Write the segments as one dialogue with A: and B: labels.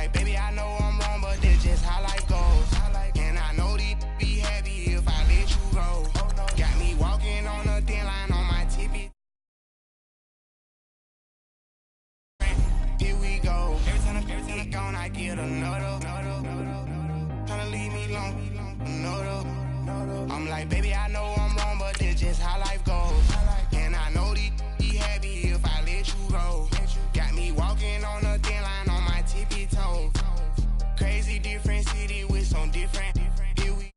A: like, baby, I know I'm wrong, but that's just how life goes. And I know these be happy if I let you go. Got me walking on a thin line on my tippy. Here we go. Every time I'm gone, I get another. Tryna leave me alone, another. I'm like, baby, I know I'm wrong, but that's just how life goes. And I know these be happy if I let you go. Got me walking on a thin line on my tippy toes. Crazy different city with some different. Here we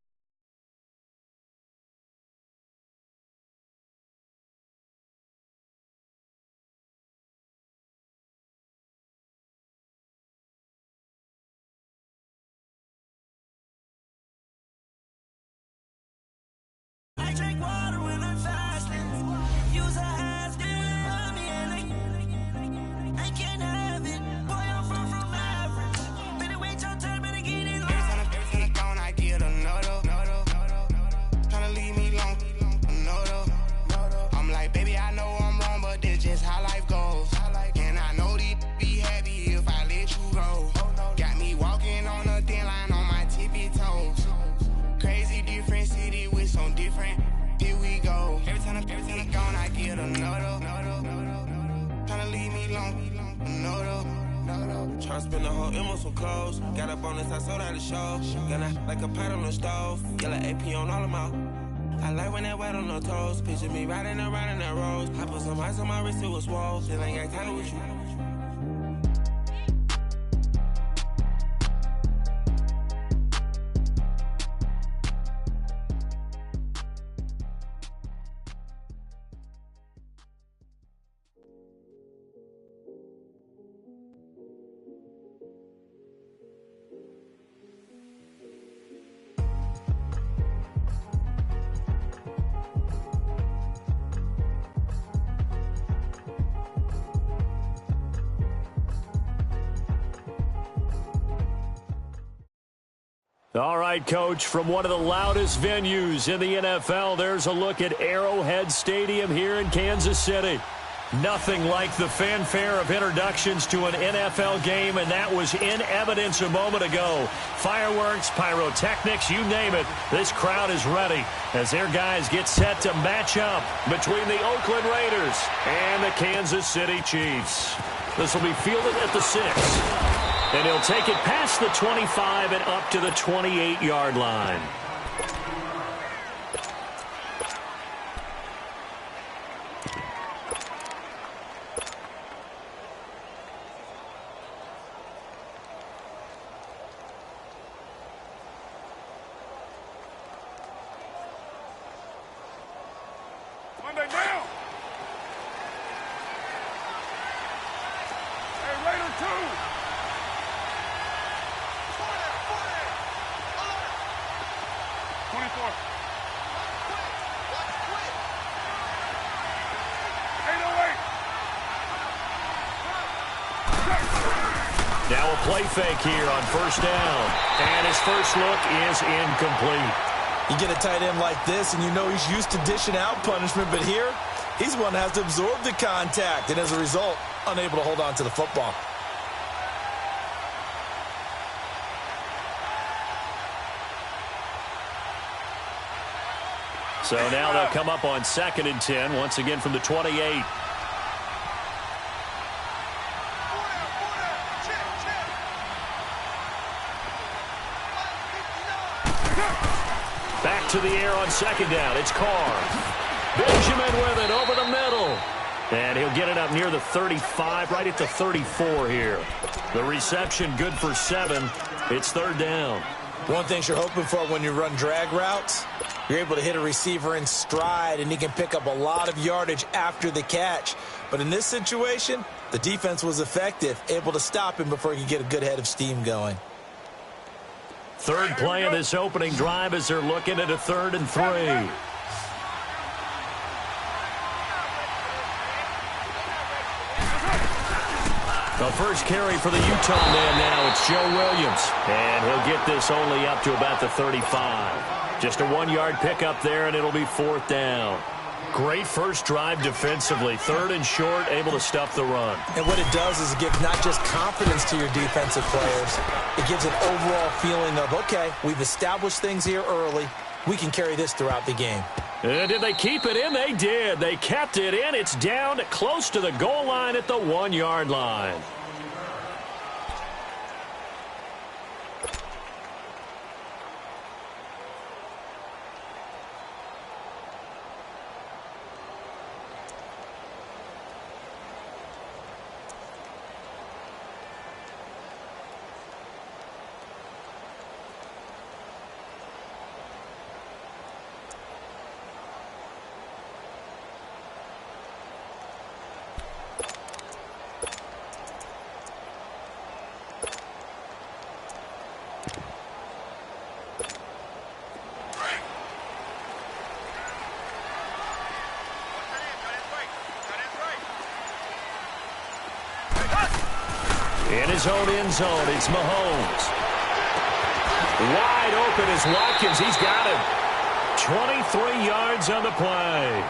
B: I drink water when I'm fasting. Use a has on me and I can't have it. Boy, I'm far from average. Better wait your turn, better get it
A: every time I'm gone, I get another. Tryna leave me alone, another. I'm like, baby, I know I'm wrong, but that's just how life goes. And I know these be happy if I let you go. Got me walking on a thin line on my tippy toes. Crazy different city with some different. Here we go. Every time I'm gone, I get another. Tryna leave me alone, another.
C: Tryna spend the whole M on some clothes. Got up on this, I sold out the show. Gonna like a pot on the stove. Yellow AP on all of my. I like when that wet on the toes. Picture me riding around in that rose. I put some ice on my wrist, it was swole. Still ain't got time with you.
D: All right, Coach, from one of the loudest venues in the NFL, there's a look at Arrowhead Stadium here in Kansas City. Nothing like the fanfare of introductions to an NFL game, and that was in evidence a moment ago. Fireworks, pyrotechnics, you name it. This crowd is ready as their guys get set to match up between the Oakland Raiders and the Kansas City Chiefs. This will be fielded at the 6. And he'll take it past the 25 and up to the 28-yard line.
E: Monday down. Hey, Raider 2. 24. 808.
D: Now a play fake here on first down. And his first look is incomplete.
F: You get a tight end like this, and you know he's used to dishing out punishment, but here, he's one that has to absorb the contact, and as a result, unable to hold on to the football.
D: So now they'll come up on 2nd and 10, once again from the 28. Back to the air on 2nd down. It's Carr. Benjamin with it over the middle. And he'll get it up near the 35, right at the 34 here. The reception good for 7. It's 3rd down.
F: One thing you're hoping for when you run drag routes, you're able to hit a receiver in stride, and he can pick up a lot of yardage after the catch. But in this situation, the defense was effective, able to stop him before he could get a good head of steam going.
D: Third play of this opening drive as they're looking at a 3rd and 3. The first carry for the Utah man now, it's Joe Williams. And he'll get this only up to about the 35. Just a 1-yard pickup there, and it'll be 4th down. Great first drive defensively. 3rd and short, able to stuff the run.
F: And what it does is it gives not just confidence to your defensive players, it gives an overall feeling of, okay, we've established things here early. We can carry this throughout the game.
D: Did they keep it in? They did. They kept it in. It's down close to the goal line at the 1-yard line. In his own end zone, it's Mahomes. Wide open is Watkins. He's got him. 23 yards on the play.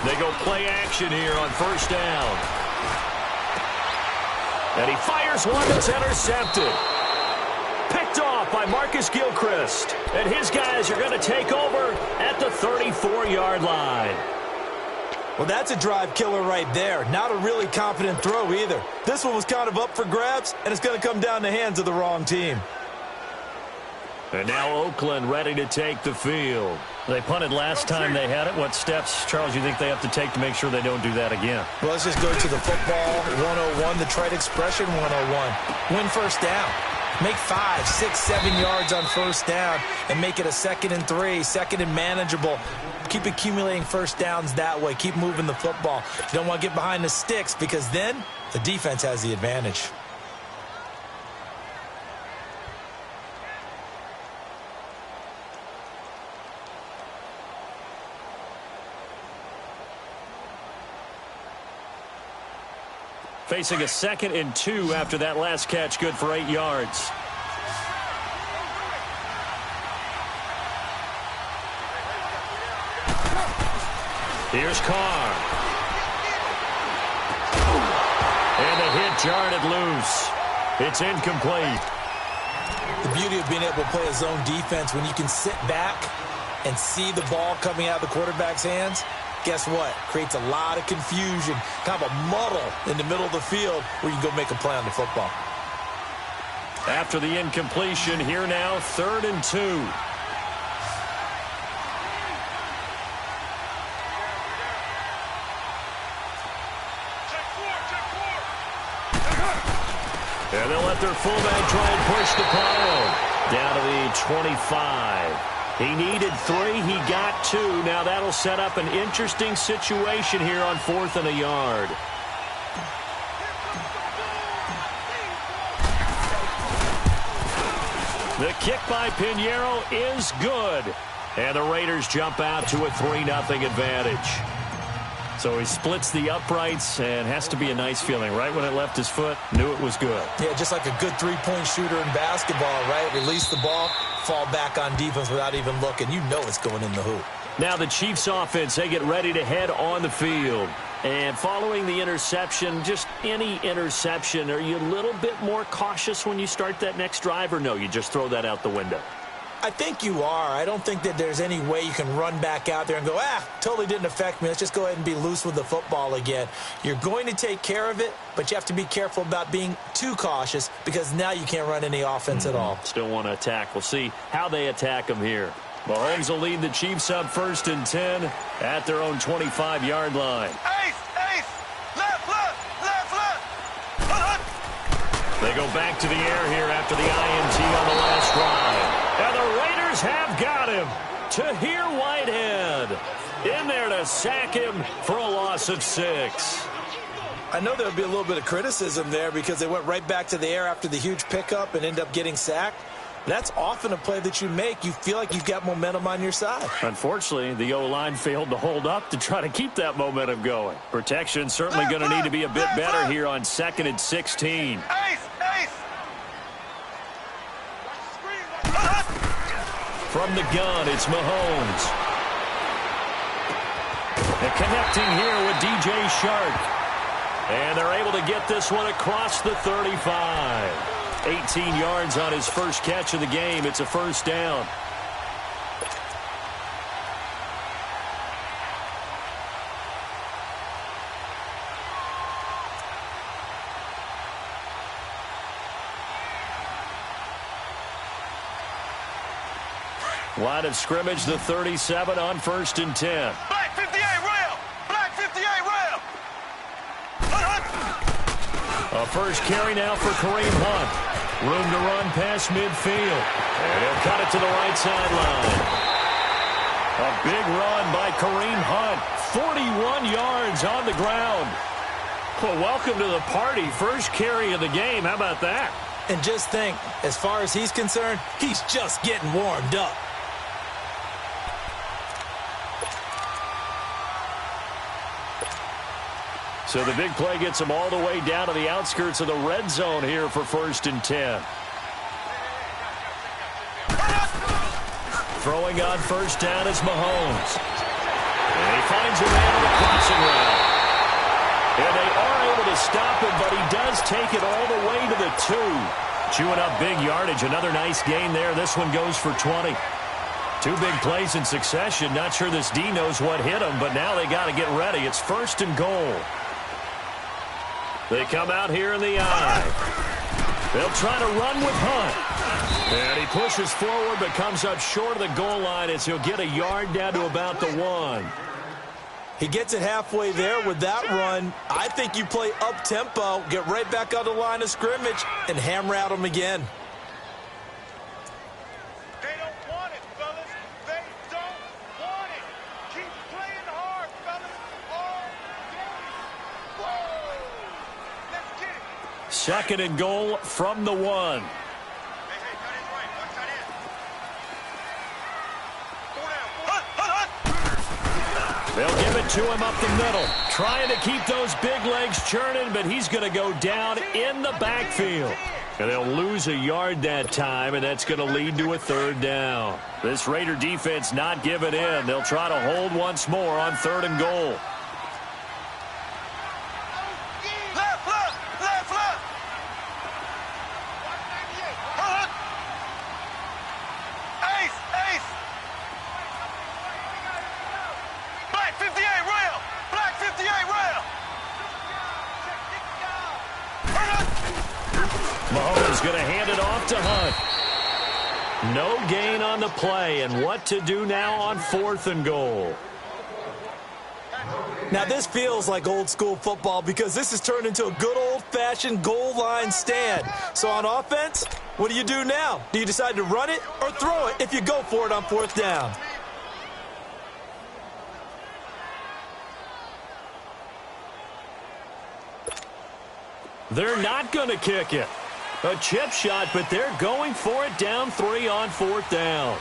D: They go play action here on 1st down. And he fires one that's intercepted. Picked off by Marcus Gilchrist. And his guys are going to take over at the 34-yard line.
F: Well, that's a drive killer right there. Not a really confident throw either. This one was kind of up for grabs, and it's going to come down the hands of the wrong team.
D: And now Oakland ready to take the field. They punted last time they had it. What steps, Charles, you think they have to take to make sure they don't do that again?
F: Well, let's just go to the football 101, the trite expression 101. Win 1st down. Make 5, 6, 7 yards on 1st down and make it a 2nd and 3, 2nd and manageable. Keep accumulating 1st downs that way. Keep moving the football. You don't want to get behind the sticks because then the defense has the advantage.
D: Facing a 2nd and 2 after that last catch, good for 8 yards. Here's Carr. And the hit jarred it loose. It's incomplete.
F: The beauty of being able to play a zone defense when you can sit back and see the ball coming out of the quarterback's hands, guess what? Creates a lot of confusion, kind of a muddle in the middle of the field where you can go make a play on the football.
D: After the incompletion, here now, 3rd and 2. And they'll let their fullback try and push the pile down to the 25. He needed 3. He got 2. Now that'll set up an interesting situation here on 4th and a yard. The kick by Pinheiro is good. And the Raiders jump out to a 3-0 advantage. So he splits the uprights and has to be a nice feeling. Right when it left his foot, knew it was good.
F: Yeah, just like a good three-point shooter in basketball, right? Release the ball, fall back on defense without even looking. You know it's going in the hoop.
D: Now the Chiefs offense, they get ready to head on the field. And following the interception, just any interception, are you a little bit more cautious when you start that next drive, or no, you just throw that out the window?
F: I think you are. I don't think that there's any way you can run back out there and go, totally didn't affect me. Let's just go ahead and be loose with the football again. You're going to take care of it, but you have to be careful about being too cautious because now you can't run any offense at all.
D: Still want to attack. We'll see how they attack them here. Mahomes will lead the Chiefs up 1st and 10 at their own 25-yard line. They go back to the air here after the INT on the last drive. And the Raiders have got him. Tahir Whitehead in there to sack him for a loss of 6.
F: I know there would be a little bit of criticism there because they went right back to the air after the huge pickup and end up getting sacked. That's often a play that you make. You feel like you've got momentum on your side.
D: Unfortunately, the O-line failed to hold up to try to keep that momentum going. Protection certainly going to need to be a bit better here on 2nd and 16. From the gun, it's Mahomes. And connecting here with DJ Shark. And they're able to get this one across the 35. 18 yards on his first catch of the game. It's a 1st down. Line of scrimmage, the 37 on 1st and 10.
E: Black 58 rail! Black 58 rail!
D: A first carry now for Kareem Hunt. Room to run past midfield. And he'll cut it to the right sideline. A big run by Kareem Hunt. 41 yards on the ground. Well, welcome to the party. First carry of the game. How about that?
F: And just think, as far as he's concerned, he's just getting warmed up.
D: So the big play gets him all the way down to the outskirts of the red zone here for 1st and 10. Throwing on 1st down is Mahomes. And he finds a man on the crossing route. And they are able to stop him, but he does take it all the way to the 2. Chewing up big yardage. Another nice gain there. This one goes for 20. 2 big plays in succession. Not sure this D knows what hit him, but now they got to get ready. It's 1st and goal. They come out here in the eye. They'll try to run with Hunt. And he pushes forward but comes up short of the goal line as he'll get a yard down to about the 1.
F: He gets it halfway there with that run. I think you play up-tempo, get right back on the line of scrimmage, and hammer at him again.
E: They don't want it, fellas. They don't want it. Keep playing hard, fellas. All game. Whoa! Let's get it.
D: 2nd and goal from the 1. They'll give it to him up the middle. Trying to keep those big legs churning, but he's going to go down in the backfield. And they'll lose a yard that time, and that's going to lead to a 3rd down. This Raider defense not giving in. They'll try to hold once more on 3rd and goal. Mahomes going to hand it off to Hunt. No gain on the play, and what to do now on 4th and goal.
F: Now this feels like old school football because this has turned into a good old-fashioned goal line stand. So on offense, what do you do now? Do you decide to run it or throw it if you go for it on 4th down?
D: They're not going to kick it. A chip shot, but they're going for it down 3 on 4th down.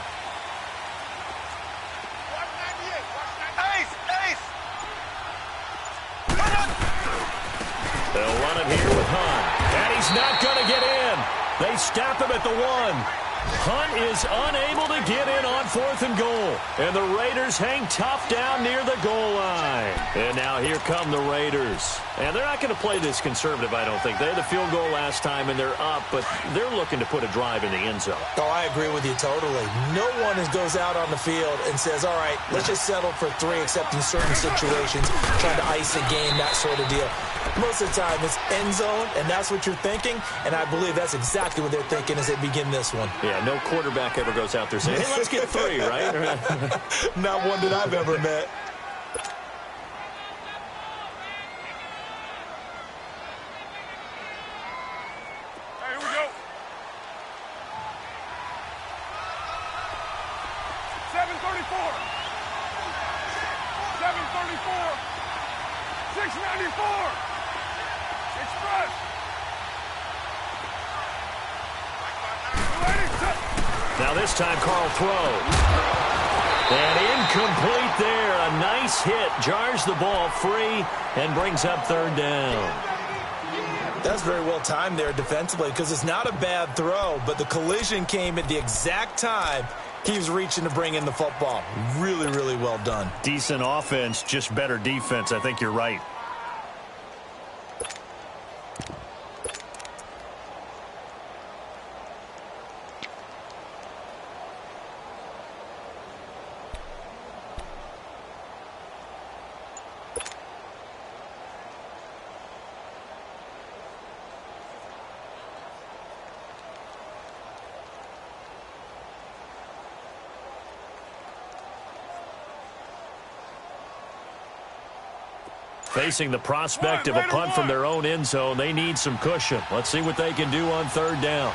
D: They'll run it here with Hunt. And he's not going to get in. They stop him at the 1. Hunt is unable to get in on 4th and goal. And the Raiders hang tough down near the goal line. And now here come the Raiders. And they're not going to play this conservative, I don't think. They had the field goal last time, and they're up, but they're looking to put a drive in the end zone.
F: Oh, I agree with you totally. No one goes out on the field and says, all right, let's just settle for 3, except in certain situations, trying to ice a game, that sort of deal. Most of the time, it's end zone, and that's what you're thinking, and I believe that's exactly what they're thinking as they begin this one.
D: Yeah, no quarterback ever goes out there saying, hey, let's get 3, right?
F: Not one that I've ever met.
E: Hey, here we go. 734. 734. 694. Express.
D: Now this time Carl throws. And incomplete there. A nice hit. Jars the ball free and brings up 3rd down.
F: That's very well timed there defensively because it's not a bad throw, but the collision came at the exact time he was reaching to bring in the football. Really, really well done.
D: Decent offense, just better defense. I think you're right. Facing the prospect of a punt from their own end zone, they need some cushion. Let's see what they can do on 3rd down.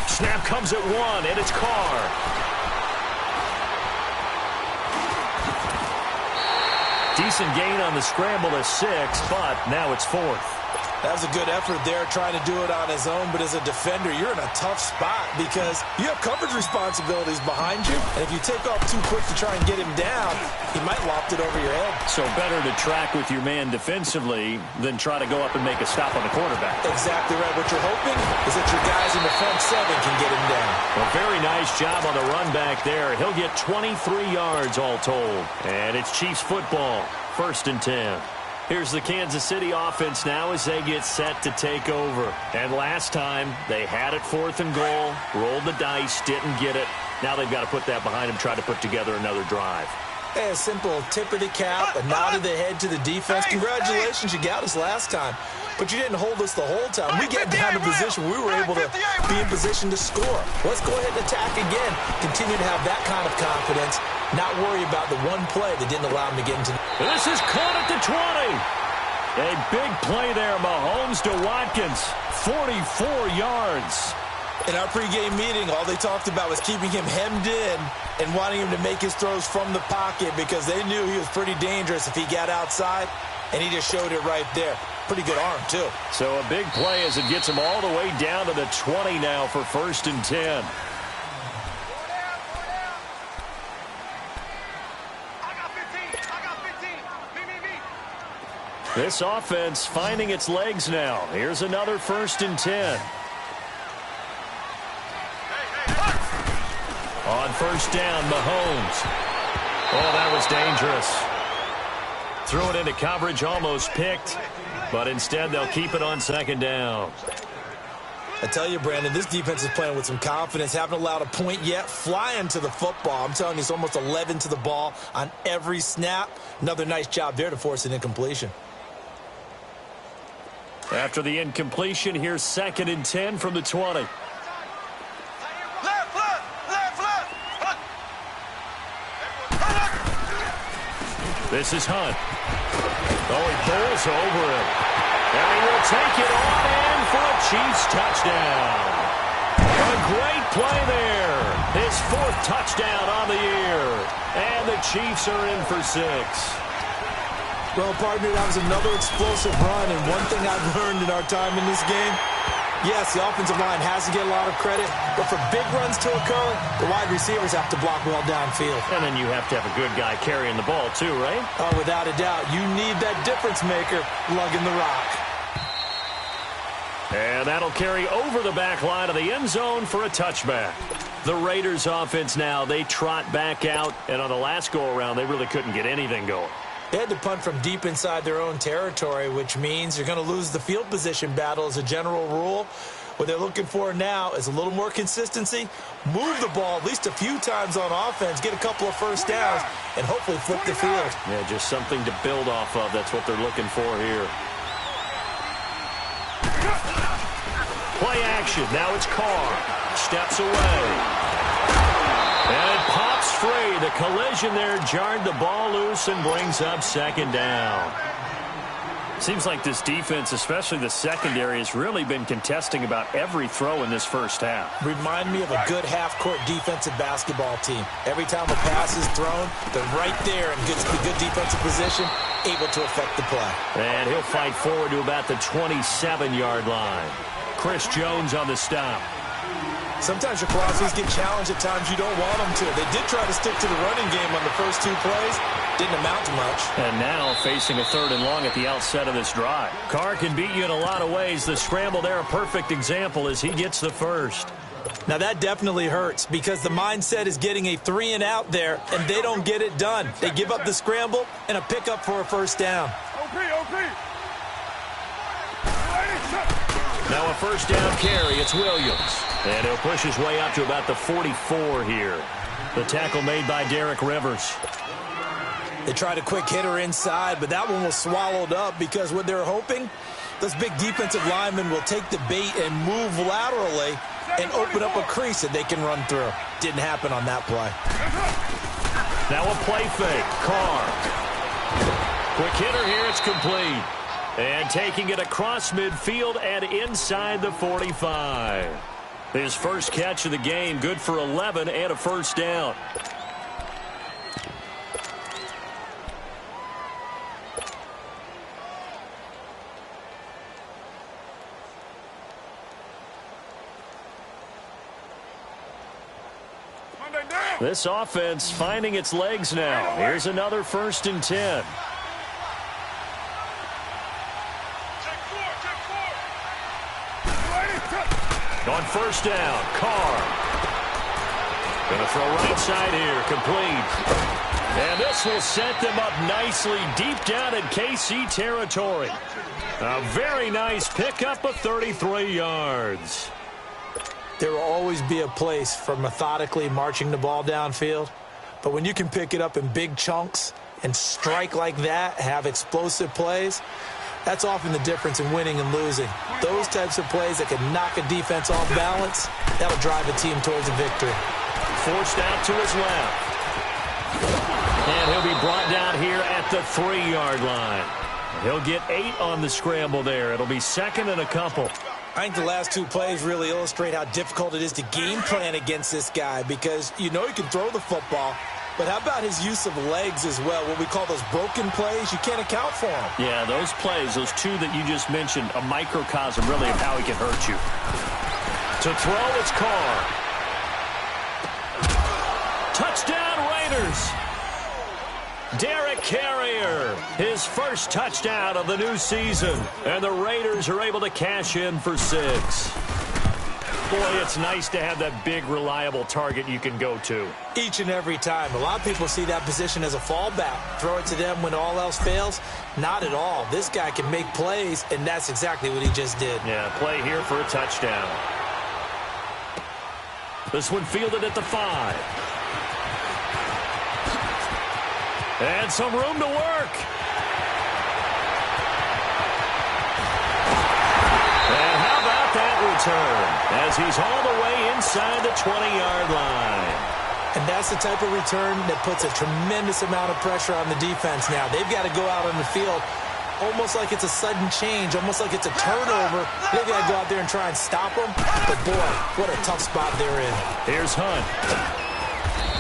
D: Snap comes at 1, and it's Carr. Decent gain on the scramble to 6, but now it's 4th.
F: That was a good effort there, trying to do it on his own, but as a defender, you're in a tough spot because you have coverage responsibilities behind you, and if you take off too quick to try and get him down, he might loft it over your head.
D: So better to track with your man defensively than try to go up and make a stop on the quarterback.
F: Exactly right. What you're hoping is that your guys in the front 7 can get him down.
D: Well, very nice job on the run back there. He'll get 23 yards all told. And it's Chiefs football, 1st and 10. Here's the Kansas City offense now as they get set to take over. And last time, they had it 4th and goal, rolled the dice, didn't get it. Now they've got to put that behind them, try to put together another drive.
F: Hey, a simple tip of the cap, a nod of the head to the defense. Congratulations, you got us last time. But you didn't hold us the whole time. We get down to position. We were able to be in position to score. Let's go ahead and attack again. Continue to have that kind of confidence. Not worry about the one play that didn't allow him to get into.
D: This is caught at the 20. A big play there. Mahomes to Watkins. 44 yards.
F: In our pregame meeting, all they talked about was keeping him hemmed in and wanting him to make his throws from the pocket because they knew he was pretty dangerous if he got outside, and he just showed it right there. Pretty good arm, too.
D: So a big play as it gets him all the way down to the 20 now for 1st and 10. This offense finding its legs now. Here's another 1st and 10. On 1st down, Mahomes. Oh, that was dangerous. Threw it into coverage, almost picked, but instead they'll keep it on 2nd down.
F: I tell you, Brandon, this defense is playing with some confidence. Haven't allowed a point yet. Flying to the football. I'm telling you, it's almost 11 to the ball on every snap. Another nice job there to force an incompletion.
D: After the incompletion, here's 2nd and 10 from the 20. This is Hunt. Oh, he bowls over him. And he will take it on in for a Chiefs touchdown. A great play there. His 4th touchdown on the year. And the Chiefs are in for 6.
F: Well, partner, that was another explosive run. And one thing I've learned in our time in this game, Yes, the offensive line has to get a lot of credit, but for big runs to occur, the wide receivers have to block well downfield.
D: And then you have to have a good guy carrying the ball too, right?
F: Oh, without a doubt. You need that difference maker lugging the rock.
D: And that'll carry over the back line of the end zone for a touchback. The Raiders offense now, they trot back out, and on the last go-around, they really couldn't get anything going.
F: They had to punt from deep inside their own territory, which means you're going to lose the field position battle as a general rule. What they're looking for now is a little more consistency, move the ball at least a few times on offense, get a couple of first downs, and hopefully flip the field.
D: Yeah, just something to build off of. That's what they're looking for here. Play action. Now it's Carr. Steps away. And it pops free. The collision there jarred the ball loose and brings up second down. Seems like this defense, especially the secondary, has really been contesting about every throw in this first half.
F: Remind me of a good half-court defensive basketball team. Every time a pass is thrown, they're right there in good defensive position, able to affect the play.
D: And he'll fight forward to about the 27-yard line. Chris Jones on the stop.
F: Sometimes your philosophies get challenged at times you don't want them to. They did try to stick to the running game on the first two plays. Didn't amount to much.
D: And now facing a 3rd and long at the outset of this drive. Carr can beat you in a lot of ways. The scramble there, a perfect example as he gets the first.
F: Now that definitely hurts because the mindset is getting a 3-and-out there, and they don't get it done. They give up the scramble and a pickup for a first down.
D: Now a first down carry. It's Williams. And he'll push his way up to about the 44 here. The tackle made by Derek Rivers.
F: They tried a quick hitter inside, but that one was swallowed up because what they're hoping, those big defensive linemen will take the bait and move laterally and open up a crease that they can run through. Didn't happen on that play.
D: Now a play fake. Carr. Quick hitter here. It's complete. And taking it across midfield and inside the 45. His first catch of the game, good for 11 and a first down. This offense finding its legs now. Here's another 1st and 10. On first down, Carr. Going to throw right side here, complete. And this will set them up nicely deep down in KC territory. A very nice pickup of 33 yards.
F: There will always be a place for methodically marching the ball downfield. But when you can pick it up in big chunks and strike like that, have explosive plays, that's often the difference in winning and losing. Those types of plays that can knock a defense off balance, that'll drive a team towards a victory.
D: Forced out to his left. And he'll be brought down here at the 3-yard line. He'll get 8 on the scramble there. It'll be 2nd and a couple.
F: I think the last two plays really illustrate how difficult it is to game plan against this guy because you know he can throw the football, but how about his use of legs as well? What we call those broken plays, you can't account for them.
D: Yeah, those plays, those two that you just mentioned, a microcosm really of how he can hurt you. To throw, it's Carr. Touchdown, Raiders. Derek Carrier, his first touchdown of the new season. And the Raiders are able to cash in for 6. Boy, it's nice to have that big, reliable target you can go to.
F: Each and every time. A lot of people see that position as a fallback. Throw it to them when all else fails. Not at all. This guy can make plays, and that's exactly what he just did.
D: Yeah, play here for a touchdown. This one fielded at the 5. And some room to work. And how about that return as he's all the way inside the 20-yard line.
F: And that's the type of return that puts a tremendous amount of pressure on the defense now. They've got to go out on the field almost like it's a sudden change, almost like it's a turnover. They've got to go out there and try and stop them. But, boy, what a tough spot they're in.
D: Here's Hunt.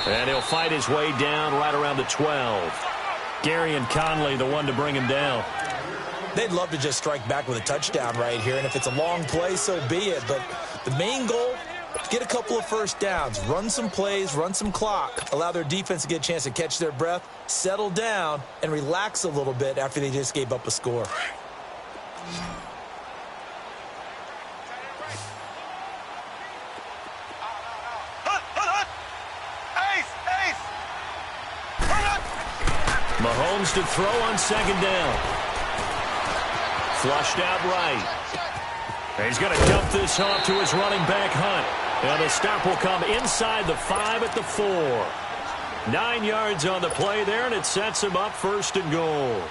D: And he'll fight his way down right around the 12. Gary and Conley, the one to bring him down.
F: They'd love to just strike back with a touchdown right here, and if it's a long play, so be it. But the main goal, get a couple of first downs, run some plays, run some clock, allow their defense to get a chance to catch their breath, settle down, and relax a little bit after they just gave up a score.
D: Mahomes to throw on second down. Flushed out right. He's going to dump this off to his running back, Hunt. And the stop will come inside the 5 at the 4. 9 yards on the play there, and it sets him up first and goal.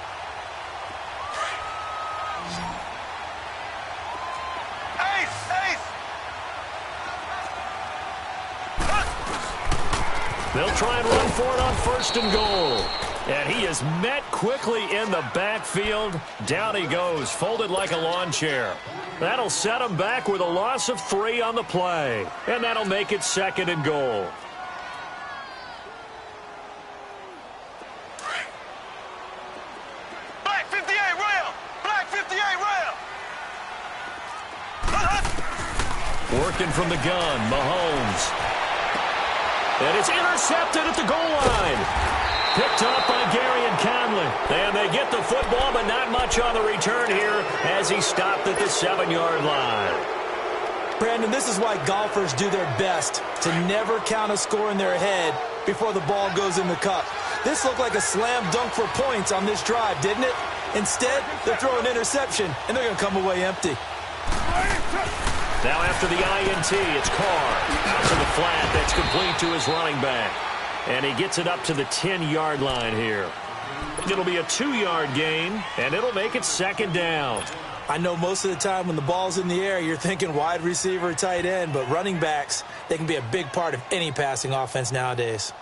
D: They'll try and run for it on first and goal. And he is met quickly in the backfield. Down he goes, folded like a lawn chair. That'll set him back with a loss of 3 on the play. And that'll make it second and goal.
E: Black 58 rail! Black 58 rail!
D: Working from the gun, Mahomes. And it's intercepted at the goal line. Picked up by Gary and Conley. And they get the football, but not much on the return here as he stopped at the 7-yard line.
F: Brandon, this is why golfers do their best to never count a score in their head before the ball goes in the cup. This looked like a slam dunk for points on this drive, didn't it? Instead, they're throwing interception, and they're going to come away empty.
D: Now after the INT, it's Carr. Out to the flat. That's complete to his running back. And he gets it up to the 10-yard line here. It'll be a 2-yard gain, and it'll make it second down.
F: I know most of the time when the ball's in the air, you're thinking wide receiver, tight end, but running backs, they can be a big part of any passing offense nowadays.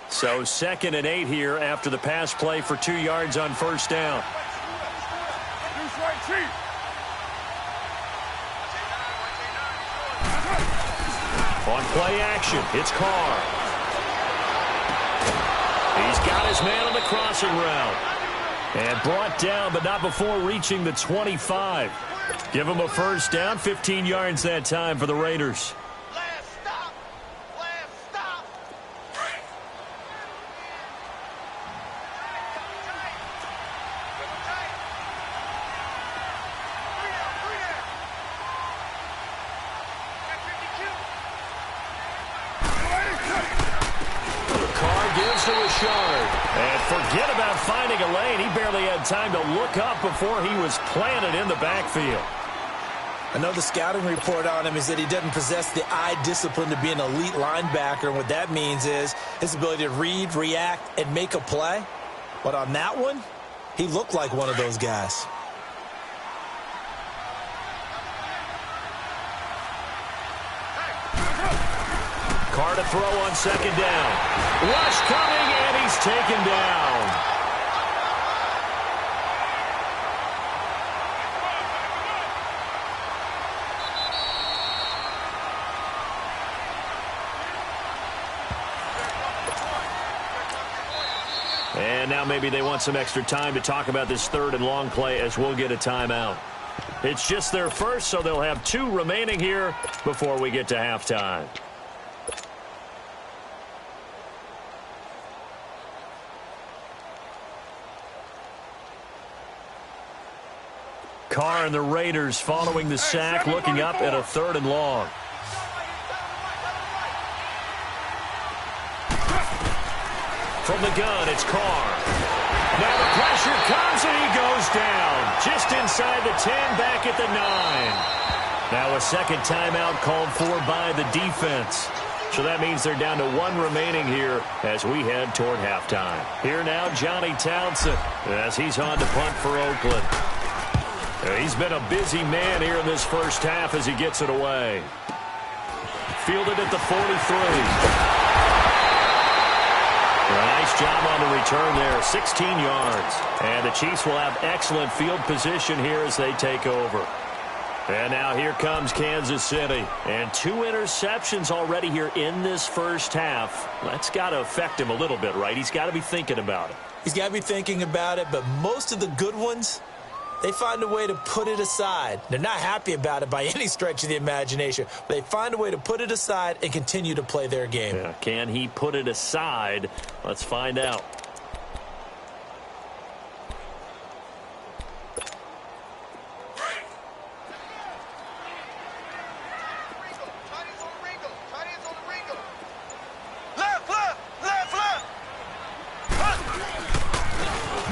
D: So 2nd and 8 here after the pass play for 2 yards on first down. On play action, it's Carr. He's got his man on the crossing route. And brought down, but not before reaching the 25. Give him a first down, 15 yards that time for the Raiders.
E: Last stop! Last stop!
D: Gives to Richard. And forget about finding a lane. He barely had time to look up before he was planted in the backfield.
F: I know the scouting report on him is that he doesn't possess the eye discipline to be an elite linebacker. And what that means is his ability to read, react, and make a play. But on that one, he looked like one of those guys.
D: Carr to throw on second down. Rush coming, and he's taken down. And now maybe they want some extra time to talk about this 3rd and long play as we'll get a timeout. It's just their first, so they'll have 2 remaining here before we get to halftime. Carr and the Raiders following the sack, looking up at a 3rd and long. From the gun, it's Carr. Now the pressure comes, and he goes down. Just inside the 10, back at the 9. Now a second timeout called for by the defense. So that means they're down to 1 remaining here as we head toward halftime. Here now, Johnny Townsend, as he's on to punt for Oakland. He's been a busy man here in this first half as he gets it away. Fielded at the 43. A nice job on the return there, 16 yards. And the Chiefs will have excellent field position here as they take over. And now here comes Kansas City. And 2 interceptions already here in this first half. That's got to affect him a little bit, right? He's got to be thinking about it.
F: He's got to be thinking about it, but most of the good ones, they find a way to put it aside. They're not happy about it by any stretch of the imagination, but they find a way to put it aside and continue to play their game.
D: Yeah, can he put it aside? Let's find out.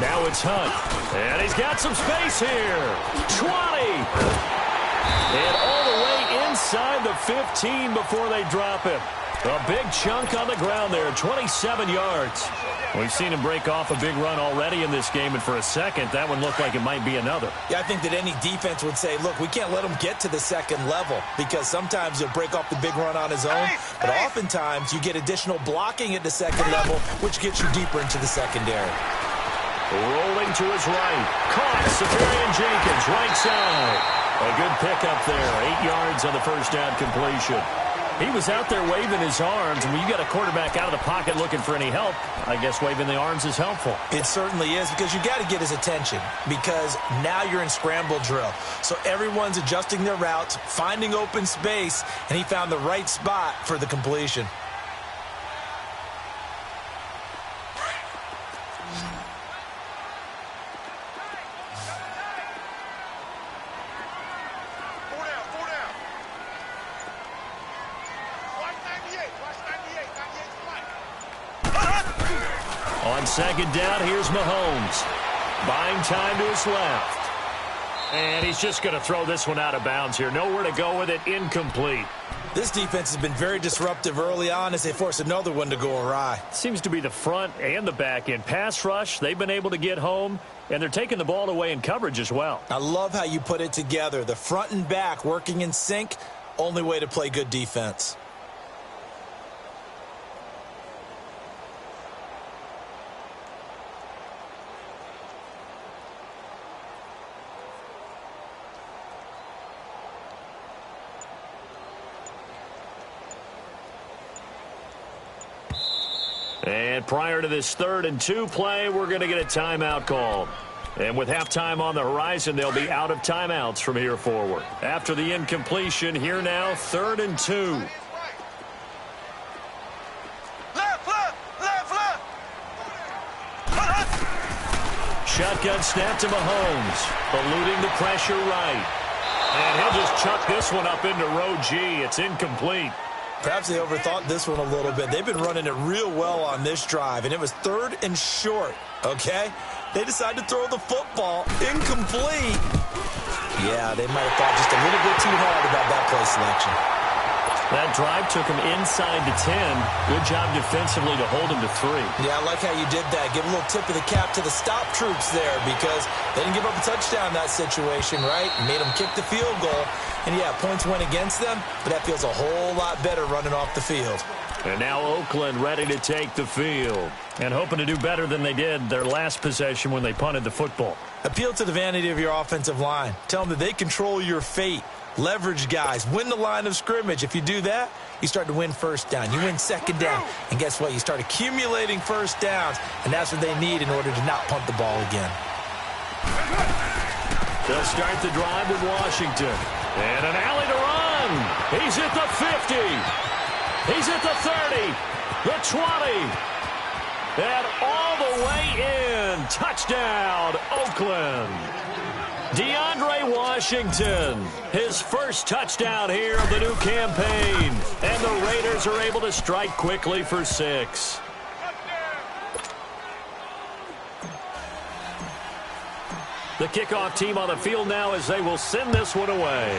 D: Now it's Hunt, and he's got some space here. 20. And all the way inside the 15 before they drop him. A big chunk on the ground there, 27 yards. We've seen him break off a big run already in this game, and for a second, that one looked like it might be another.
F: Yeah, I think that any defense would say, look, we can't let him get to the second level, because sometimes he'll break off the big run on his own, but oftentimes you get additional blocking at the second level, which gets you deeper into the secondary.
D: Rolling to his right. Caught. Severian Jenkins, right side. A good pickup there. 8 yards on the first down completion. He was out there waving his arms, and when you got a quarterback out of the pocket looking for any help, I guess waving the arms is helpful.
F: It certainly is, because you got to get his attention, because now you're in scramble drill. So everyone's adjusting their routes, finding open space, and he found the right spot for the completion.
D: On second down, here's Mahomes. Buying time to his left. And he's just going to throw this one out of bounds here. Nowhere to go with it. Incomplete.
F: This defense has been very disruptive early on as they force another one to go awry.
D: Seems to be the front and the back end. Pass rush, they've been able to get home, and they're taking the ball away in coverage as well.
F: I love how you put it together. The front and back working in sync, only way to play good defense.
D: And prior to this 3rd and 2 play, we're going to get a timeout called. And with halftime on the horizon, they'll be out of timeouts from here forward. After the incompletion, here now, 3rd and 2. Shotgun snap to Mahomes. Eluding the pressure right. And he'll just chuck this one up into row G. It's incomplete.
F: Perhaps they overthought this one a little bit. They've been running it real well on this drive, and it was 3rd and short, okay? They decided to throw the football incomplete. Yeah, they might have thought just a little bit too hard about that play selection.
D: That drive took him inside the 10. Good job defensively to hold him to 3.
F: Yeah, I like how you did that. Give a little tip of the cap to the stop troops there, because they didn't give up a touchdown in that situation, right? Made them kick the field goal. And, yeah, points went against them, but that feels a whole lot better running off the field.
D: And now Oakland ready to take the field and hoping to do better than they did their last possession when they punted the football.
F: Appeal to the vanity of your offensive line. Tell them that they control your fate. Leverage guys. Win the line of scrimmage. If you do that, you start to win first down. You win second down. And guess what? You start accumulating first downs, and that's what they need in order to not punt the ball again.
D: They'll start the drive with Washington. And an alley to run. He's at the 50. He's at the 30. The 20. And all the way in. Touchdown, Oakland. DeAndre Washington, his first touchdown here of the new campaign. And the Raiders are able to strike quickly for 6. The kickoff team on the field now as they will send this one away.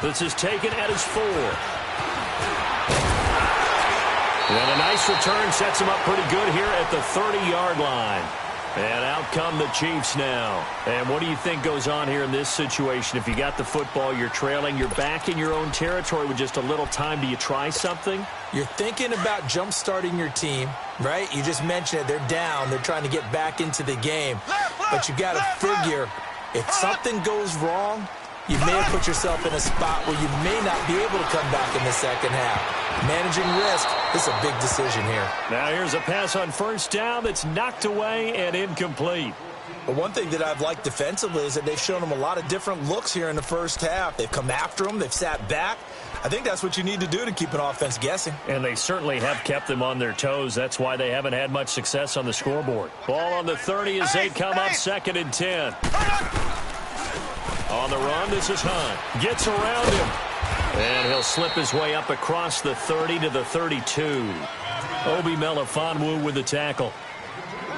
D: This is taken at his 4. And a nice return sets him up pretty good here at the 30-yard line. And out come the Chiefs now. And what do you think goes on here in this situation? If you got the football, you're trailing, you're back in your own territory with just a little time. Do you try something?
F: You're thinking about jump-starting your team, right? You just mentioned it. They're down. They're trying to get back into the game. But you got to figure, if something goes wrong, you may have put yourself in a spot where you may not be able to come back in the second half. Managing risk is a big decision here.
D: Now here's a pass on first down that's knocked away and incomplete.
F: But one thing that I've liked defensively is that they've shown them a lot of different looks here in the first half. They've come after them. They've sat back. I think that's what you need to do to keep an offense guessing. And they certainly have kept them on their toes. That's why they haven't had much success on the scoreboard. Ball on the 30 as they come up 2nd and 10. On the run, this is Hunt. Gets around him. And he'll slip his way up across the 30 to the 32. Obi Melifonwu with the tackle.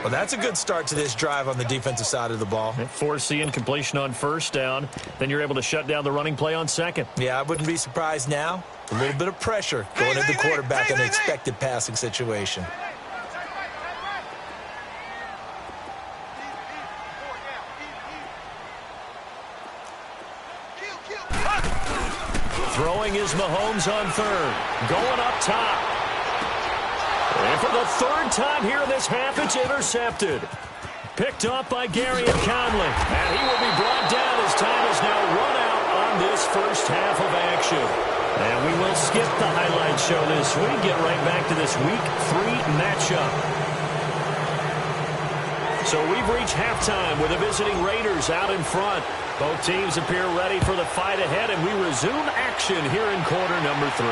F: Well, that's a good start to this drive on the defensive side of the ball.
D: Force the incompletion on first down. Then you're able to shut down the running play on second.
F: Yeah, I wouldn't be surprised now. A little bit of pressure going at the quarterback in an expected passing situation.
D: Throwing is Mahomes on third. Going up top. And for the third time here in this half, it's intercepted. Picked off by Gary and Conley. And he will be brought down as time is now run out on this first half of action. And we will skip the highlight show this week. Get right back to this Week 3 matchup. So we've reached halftime with the visiting Raiders out in front. Both teams appear ready for the fight ahead, and we resume action here in quarter number 3.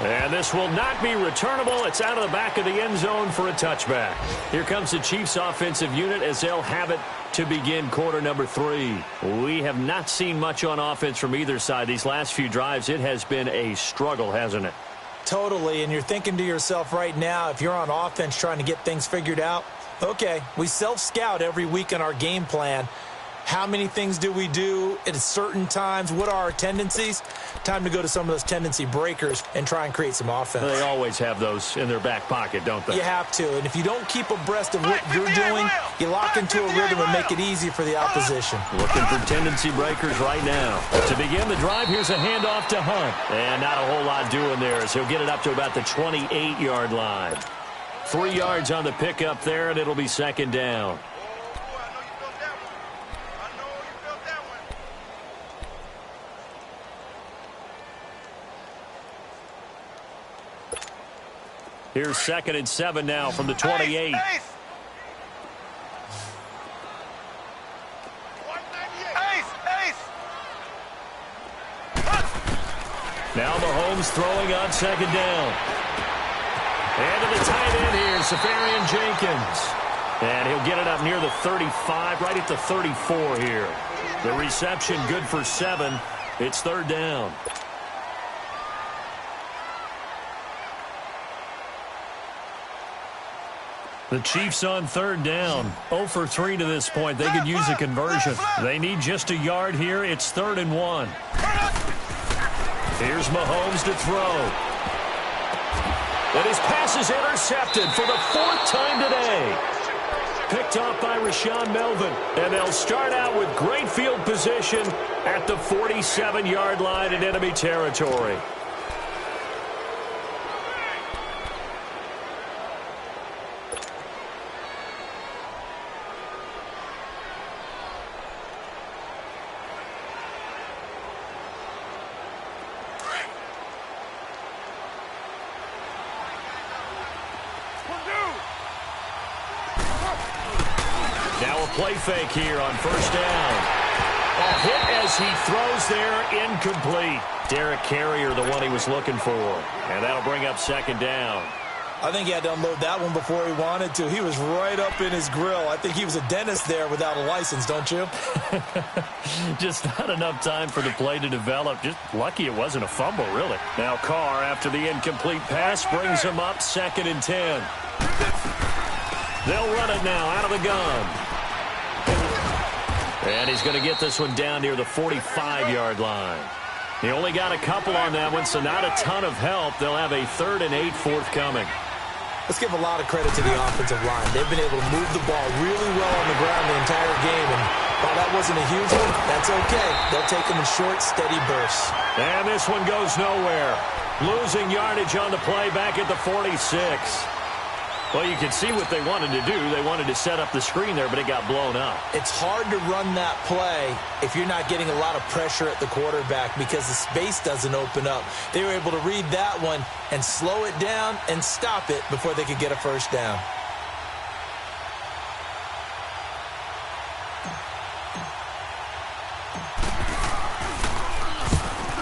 D: And this will not be returnable. It's out of the back of the end zone for a touchback. Here comes the Chiefs offensive unit as they'll have it to begin quarter number 3. We have not seen much on offense from either side. These last few drives, it has been a struggle, hasn't it?
F: Totally, and you're thinking to yourself right now, if you're on offense trying to get things figured out, okay, we self-scout every week in our game plan. How many things do we do at certain times? What are our tendencies? Time to go to some of those tendency breakers and try and create some offense.
D: They always have those in their back pocket, don't they?
F: You have to. And if you don't keep abreast of what you're doing, you lock into a rhythm and make it easy for the opposition.
D: Looking for tendency breakers right now. To begin the drive, here's a handoff to Hunt. And not a whole lot doing there as he'll get it up to about the 28-yard line. 3 yards on the pickup there, and it'll be second down. Here's 2nd and 7 now from the 28. Now Mahomes throwing on second down. And to the tight end here, Safarian Jenkins. And he'll get it up near the 35, right at the 34 here. The reception good for 7. It's third down. The Chiefs on third down. 0 for 3 to this point. They could use a conversion. They need just a yard here. It's 3rd and 1. Here's Mahomes to throw. And his pass is intercepted for the 4th time today. Picked off by Rashaan Melvin. And they'll start out with great field position at the 47-yard line in enemy territory. Play fake here on first down. A hit as he throws there, incomplete. Derek Carrier, the one he was looking for. And that'll bring up second down.
F: I think he had to unload that one before he wanted to. He was right up in his grill. I think he was a dentist there without a license, don't you?
D: Just not enough time for the play to develop. Just lucky it wasn't a fumble, really. Now Carr, after the incomplete pass, brings him up 2nd and 10. They'll run it now out of the gun. And he's going to get this one down near the 45-yard line. He only got a couple on that one, so not a ton of help. They'll have a 3rd and 8 forthcoming.
F: Let's give a lot of credit to the offensive line. They've been able to move the ball really well on the ground the entire game. And while that wasn't a huge one, that's okay. They'll take them in short, steady bursts.
D: And this one goes nowhere. Losing yardage on the play back at the 46. Well, you can see what they wanted to do. They wanted to set up the screen there, but it got blown up.
F: It's hard to run that play if you're not getting a lot of pressure at the quarterback because the space doesn't open up. They were able to read that one and slow it down and stop it before they could get a first down.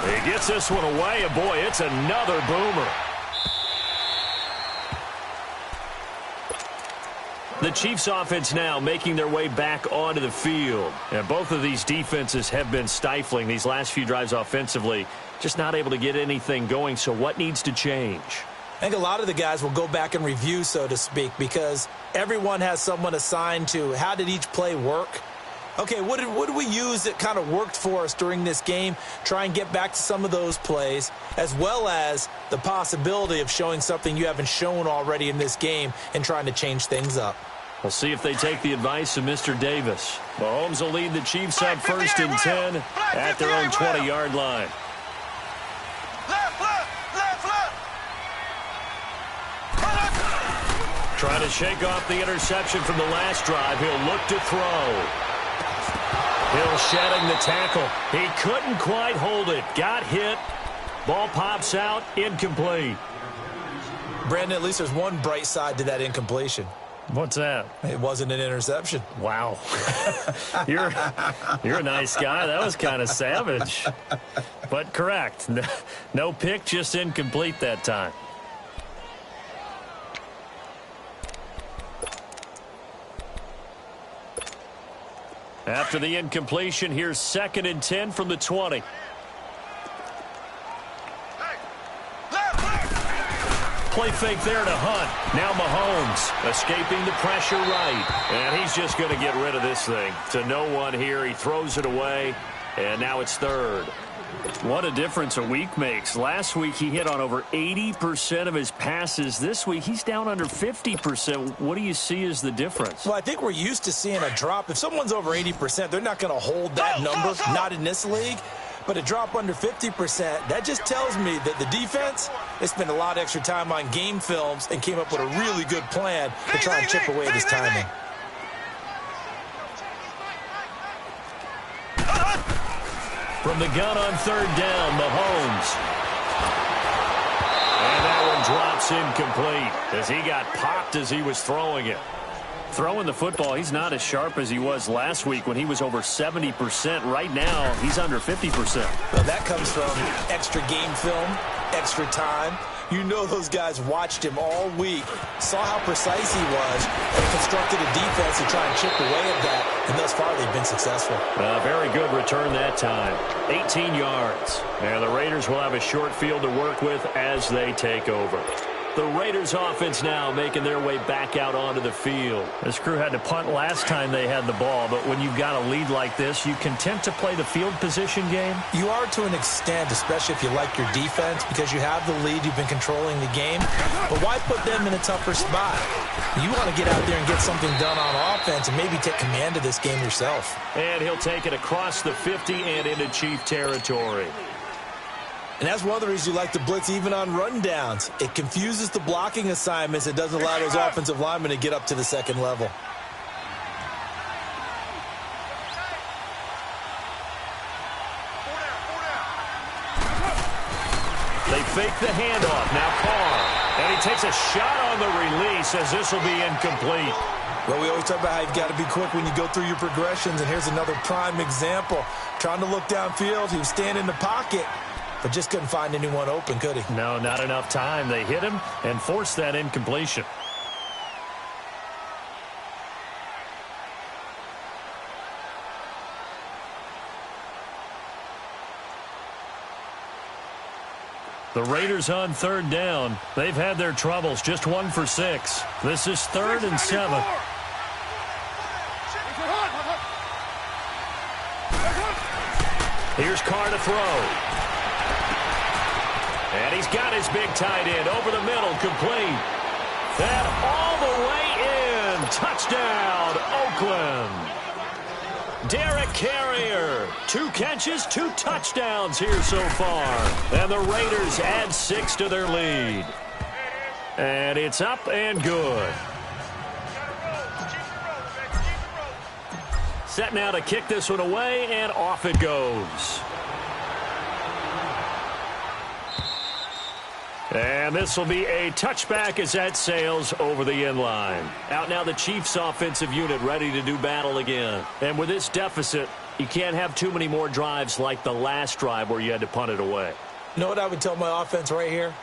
D: He gets this one away, and boy, it's another boomer. The Chiefs offense now making their way back onto the field. And both of these defenses have been stifling these last few drives offensively. Just not able to get anything going, so what needs to change?
F: I think a lot of the guys will go back and review, so to speak, because everyone has someone assigned to how did each play work. Okay, what did we use that kind of worked for us during this game? Try and get back to some of those plays, as well as the possibility of showing something you haven't shown already in this game and trying to change things up.
D: We'll see if they take the advice of Mr. Davis. Mahomes will lead the Chiefs up first and 10 at their own 20-yard line. Trying to shake off the interception from the last drive. He'll look to throw. Hill shedding the tackle. He couldn't quite hold it. Got hit. Ball pops out. Incomplete.
F: Brandon, at least there's one bright side to that incompletion.
D: What's that?
F: It wasn't an interception.
D: Wow. You're a nice guy. That was kind of savage. But correct. No pick, just incomplete that time. After the incompletion, here's 2nd and 10 from the 20. Play fake there to Hunt. Now Mahomes escaping the pressure right. And he's just going to get rid of this thing. To no one here. He throws it away. And now it's 3rd. What a difference a week makes. Last week he hit on over 80% of his passes. This week he's down under 50%. What do you see as the difference?
F: Well, I think we're used to seeing a drop. If someone's over 80%, they're not going to hold that number, not in this league. But a drop under 50%, that just tells me that the defense, they spent a lot of extra time on game films and came up with a really good plan to try and chip away at his timing.
D: From the gun on 3rd down, Mahomes. And that one drops incomplete as he got popped as he was throwing it. Throwing the football, he's not as sharp as he was last week when he was over 70%. Right now, he's under 50%.
F: Well, that comes from extra game film, extra time. You know those guys watched him all week, saw how precise he was, and constructed a defense to try and chip away at that, and thus far they've been successful.
D: Very good return that time. 18 yards. And the Raiders will have a short field to work with as they take over. The Raiders offense now making their way back out onto the field. This crew had to punt last time they had the ball, but when you've got a lead like this, you content to play the field position game?
F: You are to an extent, especially if you like your defense, because you have the lead, you've been controlling the game. But why put them in a tougher spot? You want to get out there and get something done on offense and maybe take command of this game yourself.
D: And he'll take it across the 50 and into Chief territory.
F: And that's one of the reasons you like to blitz even on rundowns. It confuses the blocking assignments. It doesn't allow those offensive linemen to get up to the second level.
D: They fake the handoff. Now Carr. And he takes a shot on the release as this will be incomplete.
F: Well, we always talk about how you've got to be quick when you go through your progressions. And here's another prime example. Trying to look downfield. He was standing in the pocket, but just couldn't find anyone open, could he?
D: No, not enough time. They hit him and forced that incompletion. The Raiders on 3rd down. They've had their troubles. Just 1 for 6. This is 3rd and 7. Here's Carr to throw. And he's got his big tight end over the middle, complete. And all the way in. Touchdown, Oakland. Derek Carrier. 2 catches, 2 touchdowns here so far. And the Raiders add 6 to their lead. And it's up and good. Set now to kick this one away, and off it goes. And this will be a touchback as that sails over the end line. Out now the Chiefs offensive unit ready to do battle again. And with this deficit, you can't have too many more drives like the last drive where you had to punt it away.
F: You know what I would tell my offense right here?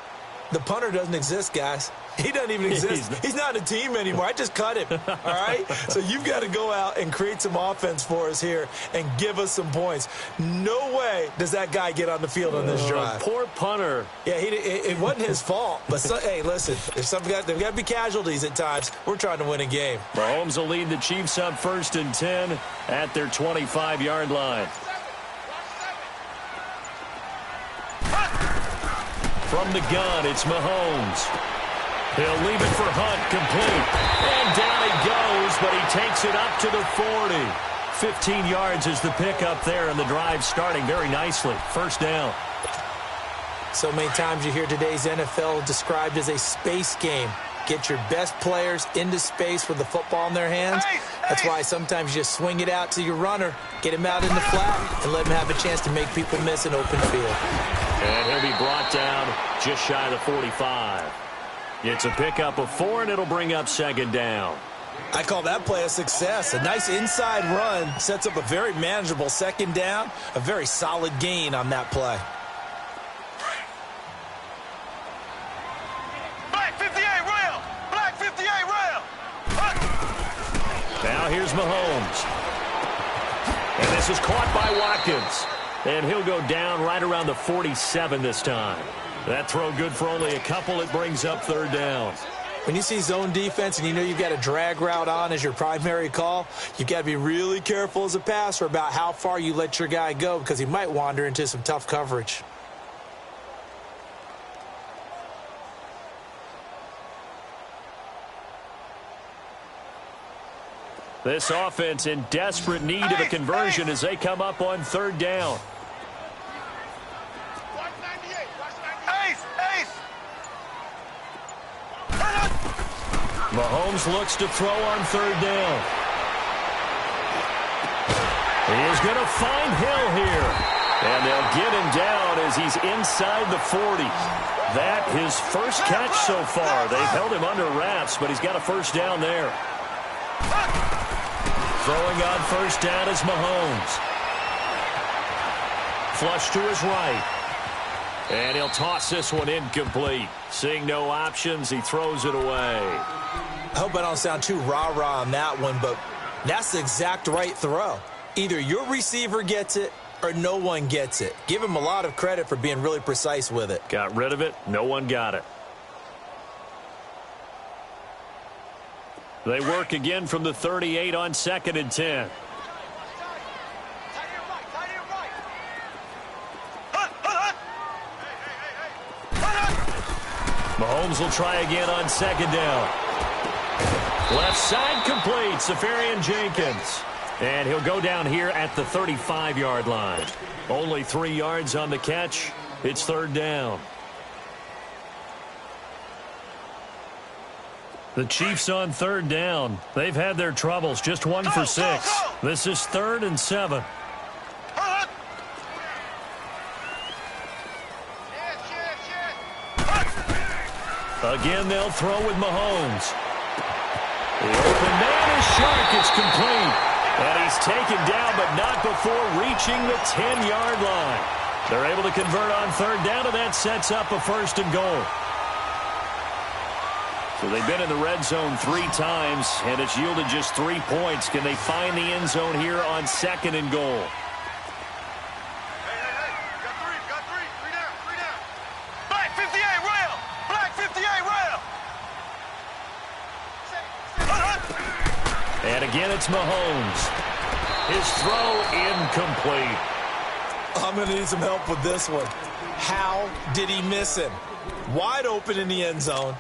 F: The punter doesn't exist, guys. He doesn't even exist. He's not a team anymore. I just cut him, all right? So you've got to go out and create some offense for us here and give us some points. No way does that guy get on the field on this drive.
D: Poor punter.
F: Yeah, it wasn't his fault. But, hey, listen, there's got to be casualties at times. We're trying to win a game.
D: Mahomes will lead the Chiefs up 1st and 10 at their 25-yard line. From the gun, it's Mahomes. He'll leave it for Hunt, complete. And down he goes, but he takes it up to the 40. 15 yards is the pickup there, and the drive starting very nicely. First down.
F: So many times you hear today's NFL described as a space game. Get your best players into space with the football in their hands. That's why sometimes you just swing it out to your runner, get him out in the flat, and let him have a chance to make people miss an open field.
D: And he'll be brought down just shy of the 45. It's a pickup of 4, and it'll bring up 2nd down.
F: I call that play a success. A nice inside run sets up a very manageable 2nd down, a very solid gain on that play.
E: Black 58 rail! Black 58 rail!
D: Now here's Mahomes. And this is caught by Watkins. And he'll go down right around the 47 this time. That throw good for only a couple. It brings up 3rd down.
F: When you see zone defense and you know you've got a drag route on as your primary call, you've got to be really careful as a passer about how far you let your guy go because he might wander into some tough coverage.
D: This offense in desperate need of a conversion as they come up on 3rd down. Mahomes looks to throw on 3rd down. He is going to find Hill here. And they'll get him down as he's inside the 40. That his first catch so far. They've held him under wraps, but he's got a 1st down there. Throwing on 1st down is Mahomes. Flush to his right. And he'll toss this one incomplete. Seeing no options, he throws it away.
F: I hope I don't sound too rah-rah on that one, but that's the exact right throw. Either your receiver gets it or no one gets it. Give him a lot of credit for being really precise with it.
D: Got rid of it. No one got it. They work again from the 38 on 2nd and 10. Mahomes will try again on 2nd down. Left side complete, Safarian Jenkins. And he'll go down here at the 35-yard line. Only 3 yards on the catch. It's 3rd down. The Chiefs on 3rd down. They've had their troubles, just 1 for 6. This is 3rd and 7. Again, they'll throw with Mahomes. The open man is short. It's complete. And he's taken down, but not before reaching the 10-yard line. They're able to convert on 3rd down, and that sets up a 1st and goal. So they've been in the red zone 3 times, and it's yielded just 3 points. Can they find the end zone here on 2nd and goal?
E: Got three down. Black 58 rail! Black 58 rail!
D: And again, it's Mahomes. His throw incomplete.
F: I'm going to need some help with this one. How did he miss him? Wide open in the end zone.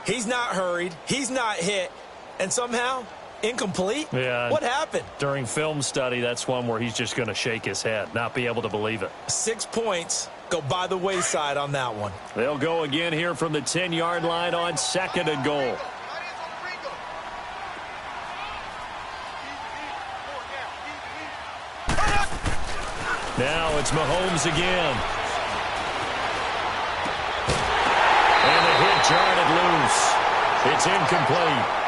F: He's not hurried. He's not hit. And somehow, incomplete?
D: Yeah.
F: What happened?
D: During film study, that's one where he's just going to shake his head, not be able to believe it.
F: 6 points go by the wayside on that one.
D: They'll go again here from the 10-yard line on 2nd and goal. Now it's Mahomes again. And the hit jarred it loose. It's incomplete.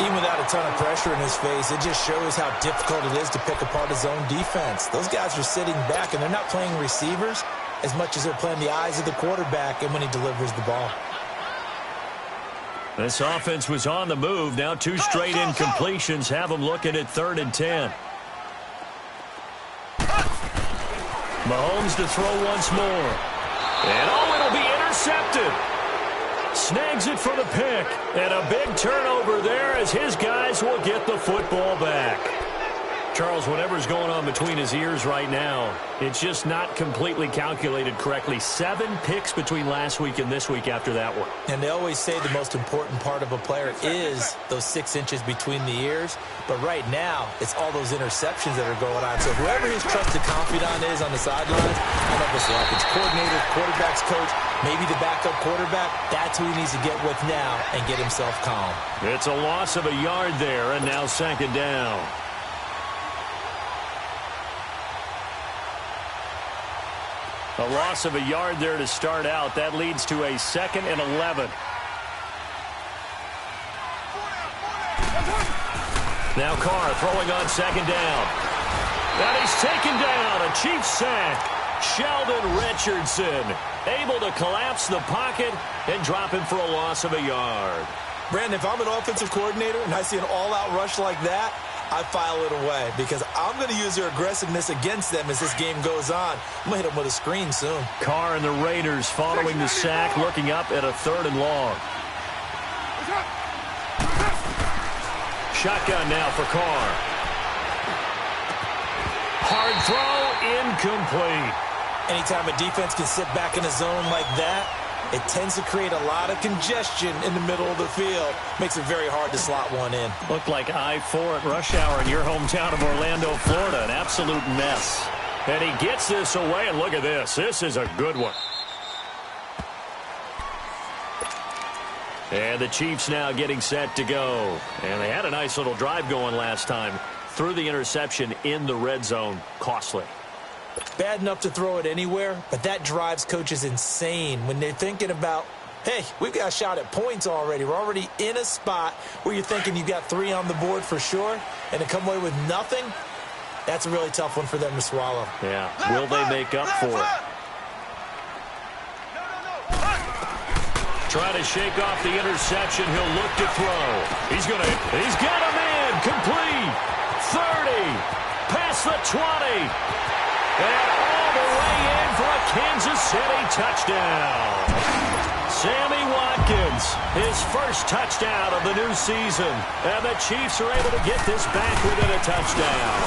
F: Even without a ton of pressure in his face, it just shows how difficult it is to pick apart his own defense. Those guys are sitting back, and they're not playing receivers as much as they're playing the eyes of the quarterback and when he delivers the ball.
D: This offense was on the move. Now 2 straight incompletions have them looking at 3rd and 10. Mahomes to throw once more. And it'll be intercepted. Snags it for the pick. And a big turnover there as his guys will get the football back. Charles, whatever's going on between his ears right now, it's just not completely calculated correctly. 7 picks between last week and this week after that one.
F: And they always say the most important part of a player is those 6 inches between the ears. But right now, it's all those interceptions that are going on. So whoever his trusted confidant is on the sidelines, I know this offense coordinator, quarterback's coach, maybe the backup quarterback, that's who he needs to get with now and get himself calm.
D: It's a loss of a yard there, and now 2nd down. A loss of a yard there to start out. That leads to a 2nd and 11. Now Carr throwing on 2nd down. And he's taken down. A Chiefs sack. Sheldon Richardson able to collapse the pocket and drop him for a loss of a yard.
F: Brandon, if I'm an offensive coordinator and I see an all-out rush like that, I file it away because I'm going to use their aggressiveness against them as this game goes on. I'm going to hit them with a screen soon.
D: Carr and the Raiders following the sack, looking up at a 3rd and long. Shotgun now for Carr. Hard throw, incomplete.
F: Anytime a defense can sit back in a zone like that, it tends to create a lot of congestion in the middle of the field. Makes it very hard to slot one in.
D: Looked like I-4 at rush hour in your hometown of Orlando, Florida. An absolute mess. And he gets this away, and look at this. This is a good one. And the Chiefs now getting set to go. And they had a nice little drive going last time. Threw the interception in the red zone. Costly.
F: Bad enough to throw it anywhere, but that drives coaches insane when they're thinking about, hey, we've got a shot at points already. We're already in a spot where you're thinking you've got 3 on the board for sure, and to come away with nothing, that's a really tough one for them to swallow.
D: Yeah. Will they make up for it? Trying to shake off the interception. He'll look to throw. He's got a man. Complete. 30. Past the 20. And all the way in for a Kansas City touchdown. Sammy Watkins, his first touchdown of the new season. And the Chiefs are able to get this back within a touchdown.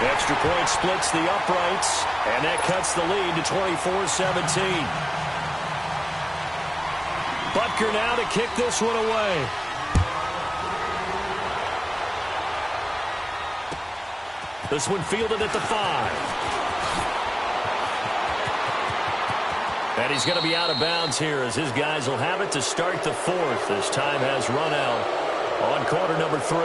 D: Extra point splits the uprights, and that cuts the lead to 24-17. Butker now to kick this one away. This one fielded at the 5. And he's going to be out of bounds here as his guys will have it to start the 4th as time has run out on quarter number 3.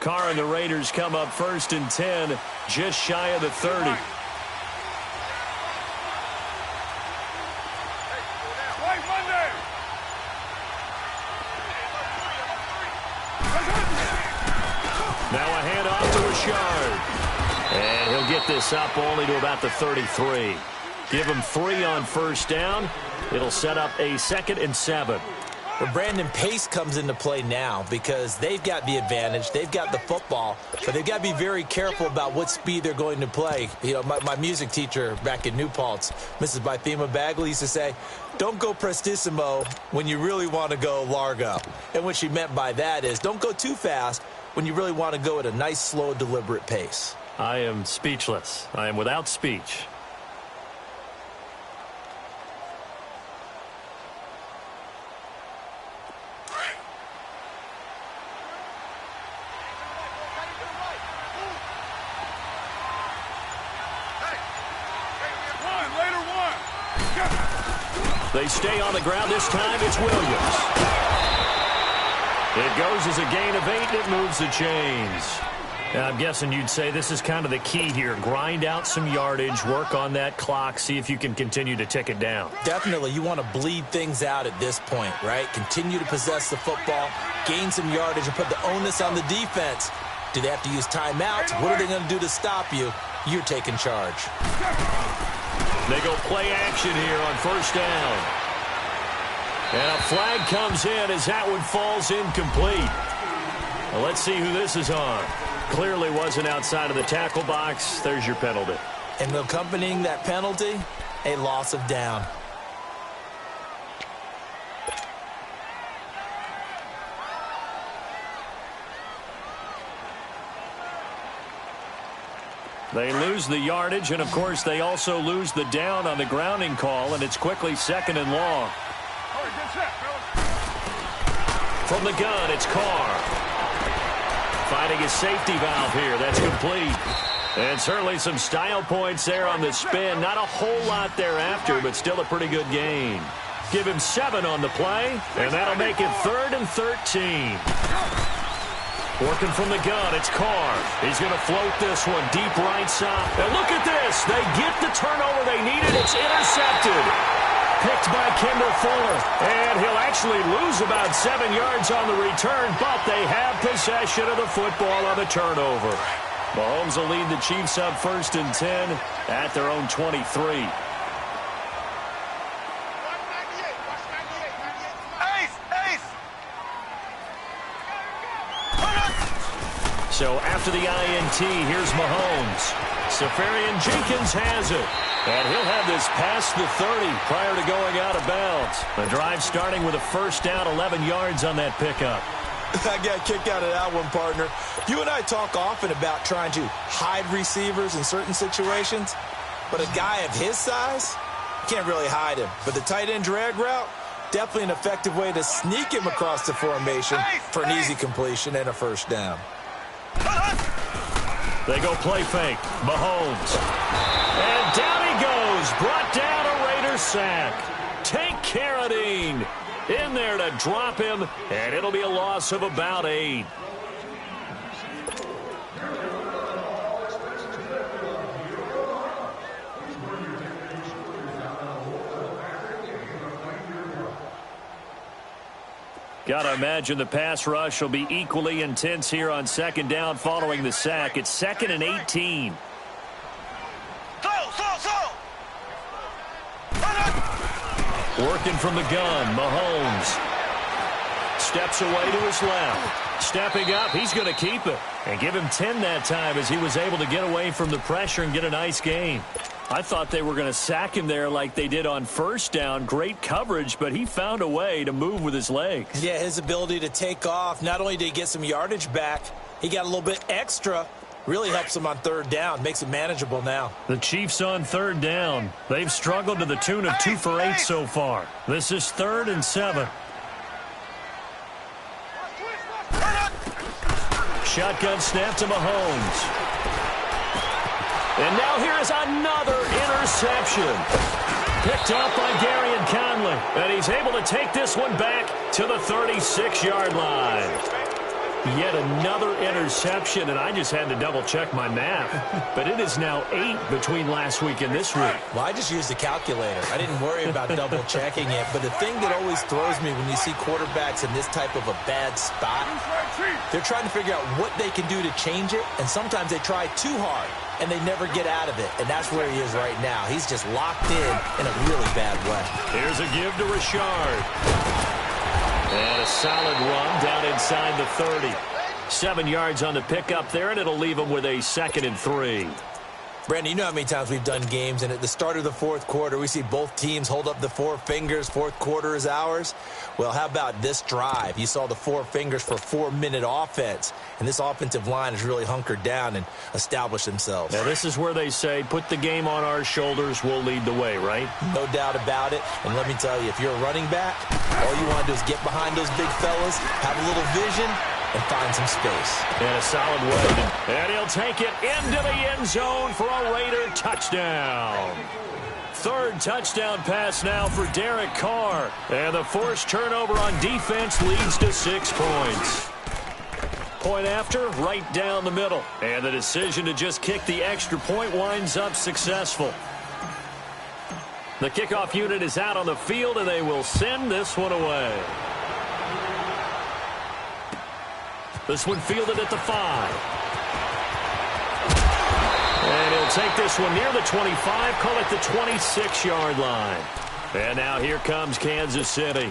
D: Carr and the Raiders come up 1st and 10, just shy of the 30. Now a handoff to Richard. And he'll get this up only to about the 33. Give him 3 on 1st down. It'll set up a 2nd and 7.
F: Well, Brandon, pace comes into play now because they've got the advantage. They've got the football, but they've got to be very careful about what speed they're going to play. You know, my music teacher back in New Paltz, Mrs. Bythema Bagley, used to say, don't go prestissimo when you really want to go largo. And what she meant by that is don't go too fast when you really want to go at a nice, slow, deliberate pace.
D: I am speechless. I am without speech. They stay on the ground this time. It's Williams. It goes as a gain of 8. It moves the chains. And I'm guessing you'd say this is kind of the key here. Grind out some yardage, work on that clock, see if you can continue to tick it down.
F: Definitely. You want to bleed things out at this point, right? Continue to possess the football, gain some yardage, and put the onus on the defense. Do they have to use timeouts? What are they going to do to stop you? You're taking charge.
D: They go play action here on first down. And a flag comes in as that one falls incomplete. Well, let's see who this is on. Clearly wasn't outside of the tackle box. There's your penalty.
F: And accompanying that penalty, a loss of down.
D: They lose the yardage, and, of course, they also lose the down on the grounding call, and it's quickly 2nd and long. From the gun, it's Carr. Finding a safety valve here. That's complete. And certainly some style points there on the spin. Not a whole lot thereafter, but still a pretty good gain. Give him 7 on the play, and that'll make it 3rd and 13. Working from the gun, it's Carr. He's going to float this one deep right side. And look at this. They get the turnover they needed. It's intercepted. Picked by Kendall Fuller. And he'll actually lose about 7 yards on the return, but they have possession of the football on the turnover. Mahomes will lead the Chiefs up 1st and 10 at their own 23. So after the INT, here's Mahomes. Safarian Jenkins has it. And he'll have this past the 30 prior to going out of bounds. The drive starting with a first down, 11 yards on that pickup.
F: I got kicked out of that one, partner. You and I talk often about trying to hide receivers in certain situations, but a guy of his size, you can't really hide him. But the tight end drag route, definitely an effective way to sneak him across the formation for an easy completion and a first down.
D: They go play fake. Mahomes. And down he goes. Brought down a Raider sack. Take Carradine in there to drop him, and it'll be a loss of about 8. Got to imagine the pass rush will be equally intense here on 2nd down following the sack. It's 2nd and 18. Working from the gun, Mahomes. Steps away to his left. Stepping up, he's going to keep it. And give him 10 that time as he was able to get away from the pressure and get a nice gain. I thought they were going to sack him there like they did on first down. Great coverage, but he found a way to move with his legs.
F: Yeah, his ability to take off. Not only did he get some yardage back, he got a little bit extra. Really helps him on 3rd down. Makes it manageable now.
D: The Chiefs on 3rd down. They've struggled to the tune of 2 for 8 so far. This is 3rd and 7. Shotgun snap to Mahomes. And now here is another interception. Picked up by Darian Conley. And he's able to take this one back to the 36-yard line. Yet another interception, and I just had to double-check my math. But it is now 8 between last week and this week.
F: Well, I just used a calculator. I didn't worry about double-checking it. But the thing that always throws me when you see quarterbacks in this type of a bad spot, they're trying to figure out what they can do to change it, and sometimes they try too hard, and they never get out of it. And that's where he is right now. He's just locked in a really bad way.
D: Here's a give to Richard. And a solid run down inside the 30. 7 yards on the pickup there, and it'll leave them with a 2nd and 3.
F: Brandon, you know how many times we've done games, and at the start of the fourth quarter, we see both teams hold up the 4 fingers, fourth quarter is ours. Well, how about this drive? You saw the 4 fingers for 4-minute offense, and this offensive line has really hunkered down and established themselves.
D: Now, this is where they say, put the game on our shoulders, we'll lead the way, right?
F: No doubt about it, and let me tell you, if you're a running back, all you want to do is get behind those big fellas, have a little vision, and find some space.
D: And a solid way. And he'll take it into the end zone for a Raider touchdown. 3rd touchdown pass now for Derek Carr. And the forced turnover on defense leads to 6 points. Point after, right down the middle. And the decision to just kick the extra point winds up successful. The kickoff unit is out on the field, and they will send this one away. This one fielded at the 5. And he'll take this one near the 25, call it the 26-yard line. And now here comes Kansas City.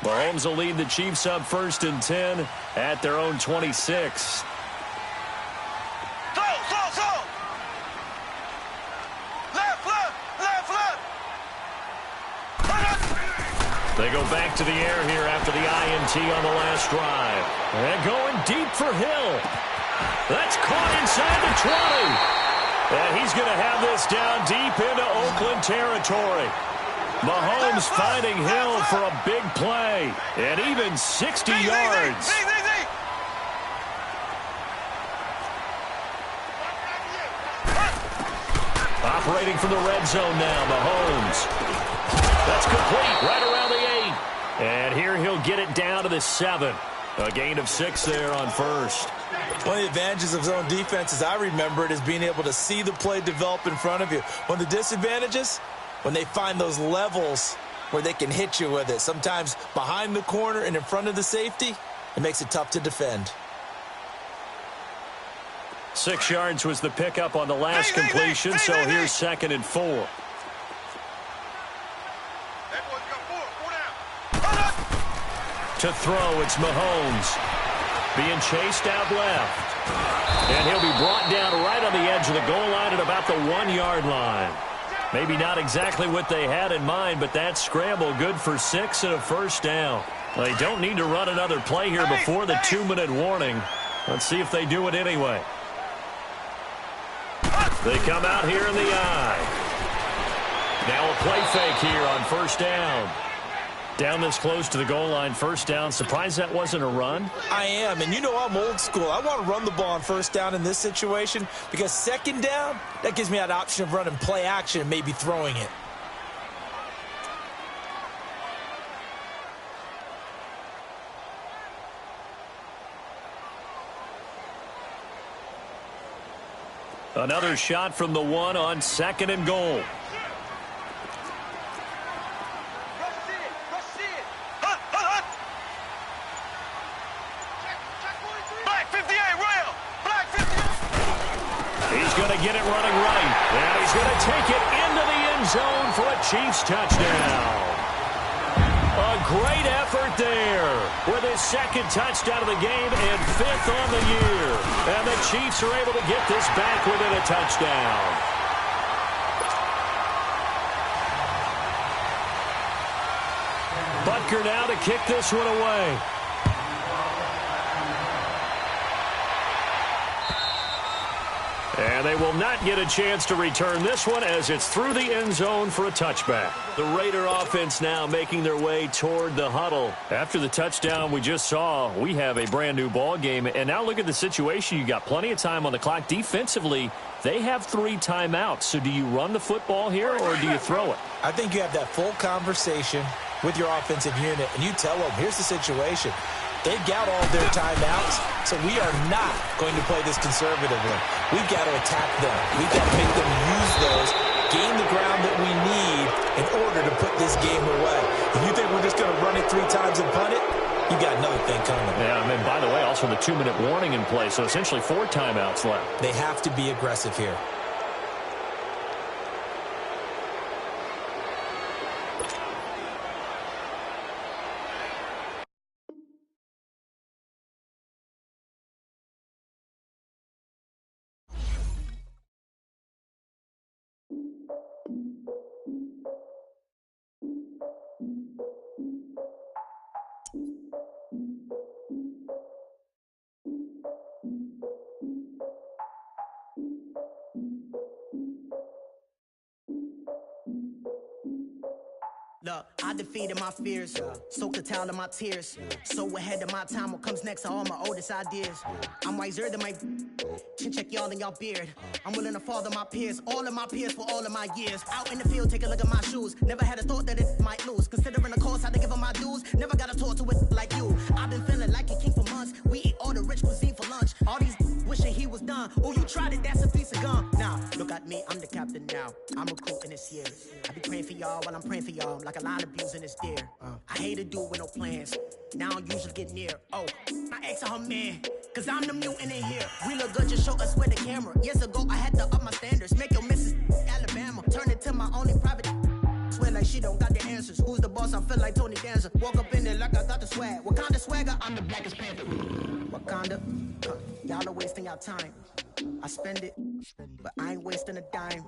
D: Mahomes will lead the Chiefs up 1st and 10 at their own 26. They go back to the air here after the INT on the last drive. And going deep for Hill. That's caught inside the 20. And he's going to have this down deep into Oakland territory. Mahomes finding Hill for a big play. And even 60 yards. Operating from the red zone now, Mahomes. That's complete right around the 8. And here he'll get it down to the 7. A gain of 6 there on 1st.
F: One of the advantages of zone defense, as I remember it, is being able to see the play develop in front of you. One of the disadvantages, when they find those levels where they can hit you with it. Sometimes behind the corner and in front of the safety, it makes it tough to defend.
D: 6 yards was the pickup on the last completion, so here's 2nd and 4. To throw, it's Mahomes. Being chased out left. And he'll be brought down right on the edge of the goal line at about the 1-yard line. Maybe not exactly what they had in mind, but that scramble good for 6 and a 1st down. They don't need to run another play here before the 2-minute warning. Let's see if they do it anyway. They come out here in the eye. Now a play fake here on 1st down. Down this close to the goal line, 1st down. Surprised that wasn't a run?
F: I am, and you know I'm old school. I want to run the ball on 1st down in this situation because 2nd down, that gives me that option of running play action and maybe throwing it.
D: Another shot from the 1 on 2nd and goal. Get it running right. And he's going to take it into the end zone for a Chiefs touchdown. A great effort there with his 2nd touchdown of the game and 5th on the year. And the Chiefs are able to get this back within a touchdown. Butker now to kick this one away. And they will not get a chance to return this one as it's through the end zone for a touchback. The Raider offense now making their way toward the huddle. After the touchdown we just saw, we have a brand new ball game. And now look at the situation. You got plenty of time on the clock. Defensively, they have 3 timeouts. So do you run the football here or do you throw it?
F: I think you have that full conversation with your offensive unit, and you tell them, here's the situation. They've got all their timeouts, so we are not going to play this conservatively. We've got to attack them. We've got to make them use those, gain the ground that we need in order to put this game away. If you think we're just going to run it 3 times and punt it, you got another thing coming.
D: Yeah, and then, by the way, also the 2-minute warning in play, so essentially 4 timeouts left.
F: They have to be aggressive here.
B: Look, I defeated my fears, soaked a towel in my tears. So ahead of my time, what comes next are all my oldest ideas. I'm wiser than my chin check y'all in y'all beard. I'm willing to father my peers, all of my peers for all of my years. Out in the field, take a look at my shoes. Never had a thought that it might lose. Considering the cost, I had to give them my dues. Never got a talk to it like you. I've been feeling like a king for months. We eat all the rich cuisine for lunch. All these wishing he was done. Oh, you tried it, that's a piece of gum. Now, look at me, I'm the captain now. I'm recruiting this year. I be praying for y'all while I'm praying for y'all. Like a line of abusing this deer. I hate a dude with no plans. Now I usually get near. Oh, I ask her man, cause I'm the mutant in here. We look good, just show us where the camera. Years ago, I had to up my standards. Make your missus Alabama. Turn it to my only private. Swear like she don't got the answers. Who's the boss? I feel like Tony Danza. Walk up in there like I got the swag. What kind of swagger? I'm the blackest panther. What kind of? Y'all are wasting your time. I spend it, but I ain't wasting a dime.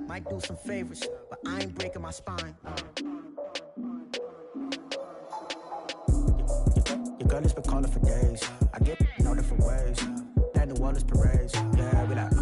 B: Might do some favors, but I ain't breaking my spine. Your girl has been calling for days. I get in all different ways. That New Orleans parades. Yeah, we like,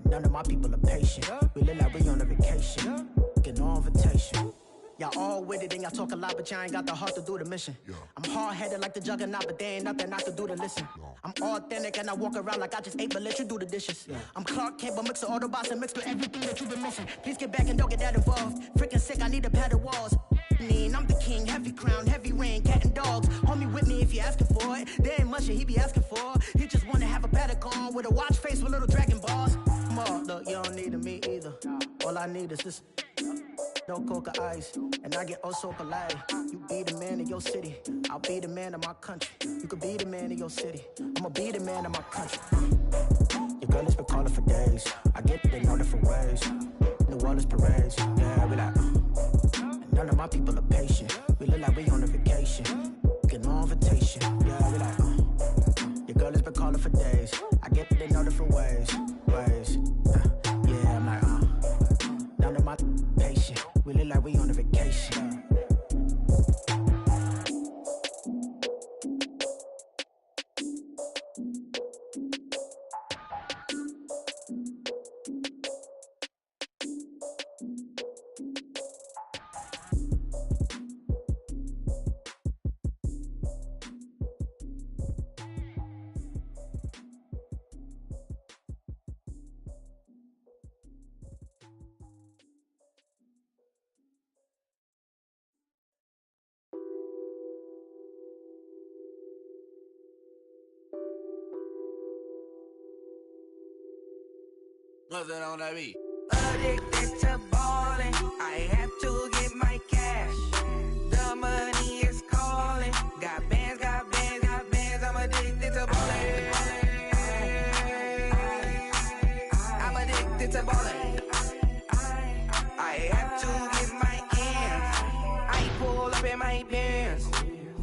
B: none of my people are patient. We look like we on a vacation. Get no invitation. Y'all all with it and y'all talk a lot, but y'all ain't got the heart to do the mission. I'm hard-headed like the juggernaut, but there ain't nothing I can do to listen. I'm authentic and I walk around like I just ate, but let you do the dishes. I'm Clark Kent, but mix the Autobots and mix with everything that you've been missing. Please get back and don't get that involved. Freaking sick, I need a pad of walls. I'm the king, heavy crown, heavy rain, cat and dogs. Homie with me if you're asking for it. There ain't much that he be asking for. He just wanna have a paddock on with a watch face with little dragon balls. Look, you don't need me either. All I need is this. No coca ice, and I get oh so polite. You be the man of your city, I'll be the man of my country. You could be the man of your city, I'ma be the man of my country. Your girl has been calling for days. I get it in all different ways. New Orleans parades, yeah, we like. None of my people are patient. We look like we on a vacation. Get no invitation, yeah, we like. Your girl has been calling for days. I get it in all different ways. Yeah, I'm like, none of my patient. We look like we on a vacation.
C: What's that on that beat?
G: Addicted to ballin', I have to get my cash. The money is calling. Got bands, I'm addicted to ballin'. I'm addicted to ballin'. I have to get my ends. I pull up in my bands,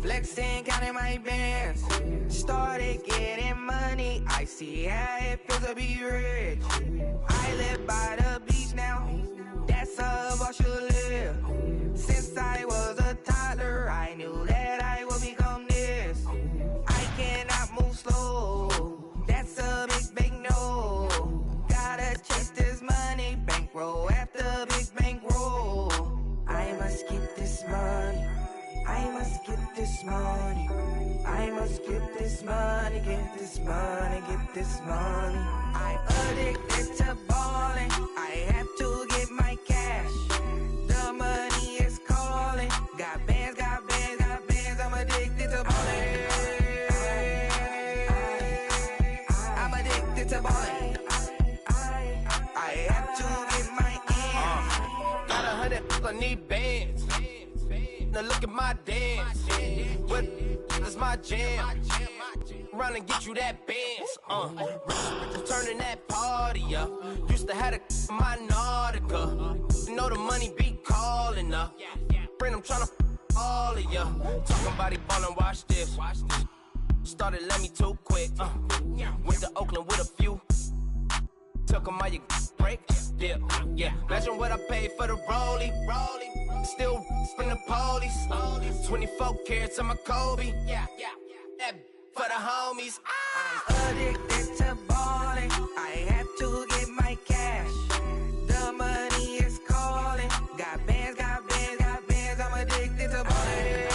G: flexing, counting my bands. Started getting money, I see how it feels to be rich. I live by the beach now, that's how I should live. Since I was a toddler, I knew that I would become this. I cannot move slow, that's a big no. Gotta chase this money, bankroll after big bankroll. I must get this money, I must get this money. I must get this money, get this money, get this money. I'm addicted to ballin', I have to get my cash. The money is calling. Got bands, I'm addicted to ballin'. I'm addicted to ballin'. I have to get my ends.
C: Got 100, I need bands.
G: Now look at my dance. What is my jam? Run and get you that Benz. Turning that party up. Used to have a my Nautica. You know the money be calling up. Friend, I'm tryna all of ya. Talking about he ballin', watch this. Started let me too quick. Went to Oakland with a few. Took 'em all you break. Dip. Yeah. Imagine what I paid for the rollie. Still spin the police. 24 carats on my Kobe. That for the homies.
B: I'm addicted to balling. I have to get my cash. The money is calling. Got bands, got bands, got bands. I'm addicted to balling.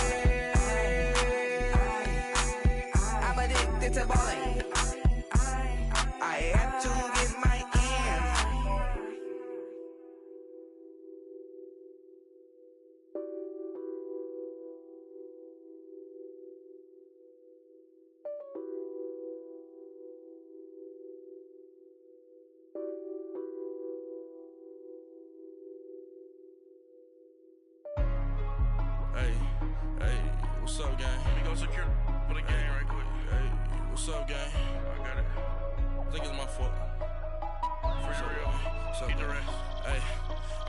B: I'm addicted to balling. I have to get my ends.
H: Hey, what's up, gang? Let me go secure for the gang right quick. Hey, what's up, gang? I got it. I think it's my fault. For real. What's up, keep the rest. Hey,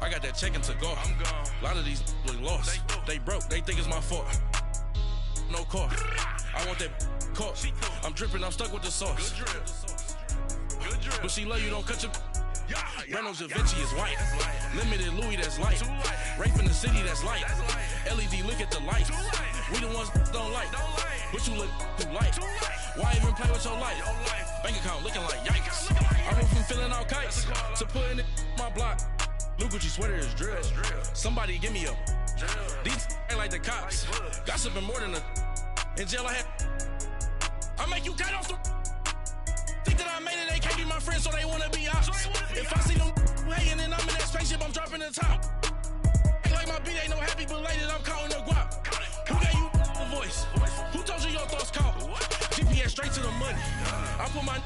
H: I got that check to go. I'm gone. A lot of these look lost. They broke. They think it's my fault. No car. I want that caught. I'm dripping. I'm stuck with the sauce. Good drip. But she love you. Don't cut your. Reynolds Da Vinci is white. Limited Louis, that's light. Rape in the city, that's light. LED, look at the lights. We the ones don't like. But you look too light. Why even play with your life? Bank account looking like yikes. I went from filling out kites to putting it in my block. Blue Gucci sweater is drill. Somebody give me a. These ain't like the cops. Gossiping more than a. In jail I had. I make you cut off the. Think that I made it, they can't be my friends, so they wanna be ops. If I see them hanging and I'm in that spaceship, I'm dropping the top. Ain't like my beat ain't no happy belated, I'm counting the guap. Who gave you the voice? Who told you your thoughts count? GPS straight to the money. I put my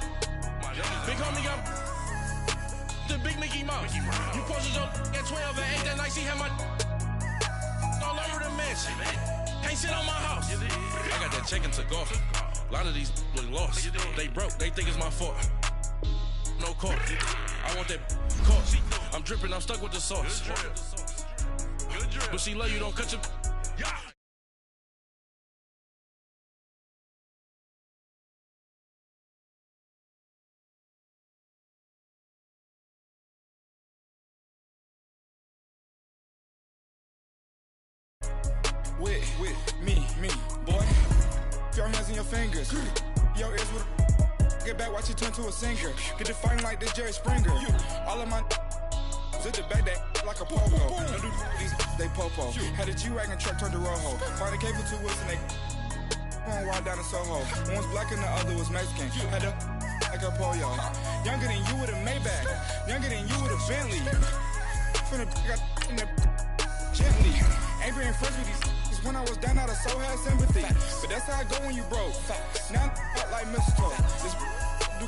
H: big homie got the big Mickey Mouse. You posted your at 12 and 8 that night, she had my all over the mansion. Can't sit on my house. I got that check to go. A lot of these look lost. They broke. They think it's my fault. No car. I want that caught. I'm dripping. I'm stuck with the sauce. But she love you. Don't cut your.
I: With me, boy. Your hands in your fingers. Your ears with get back, watch you turn to a singer. Get the fighting like this Jerry Springer. All of my at the back that like a pogo. No do these they popo. Had a G-Wagon truck turned to Rojo. Find a cable 2 wheels and they going wild down in Soho. One was black and the other was Mexican. Had a like a pollo. Younger than you with a Maybach. Younger than you with a Bentley. From the got in the gently. Angry and friends with these. When I was down out of so had sympathy. But that's how I go when you broke. Now I'm like mistletoe. This do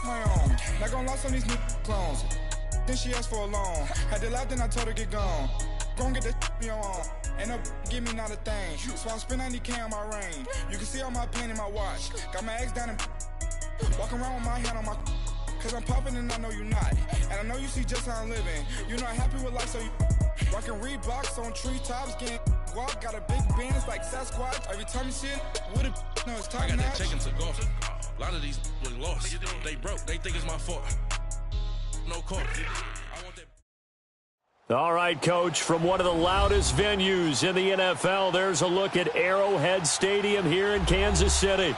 I: my own. Not gonna lost on these new clones. Then she asked for a loan. Had to laugh, then I told her get gone. Gon' get that me on. Ain't no give me not a thing. So I spend 90K on my ring. You can see all my pain in my watch. Got my ex down and walking around with my hand on my. Cause I'm popping and I know you not. And I know you see just how I'm living. You're not happy with life, so you. Rockin' Reeboks on treetops, getting guap, got a big band, it's like Sasquatch. Every time you see it, with a no, it's top notch.
H: I got that check to go. A lot of these look lost. They broke. They think it's my fault. No car. I want that.
D: All right, Coach, from one of the loudest venues in the NFL, there's a look at Arrowhead Stadium here in Kansas City.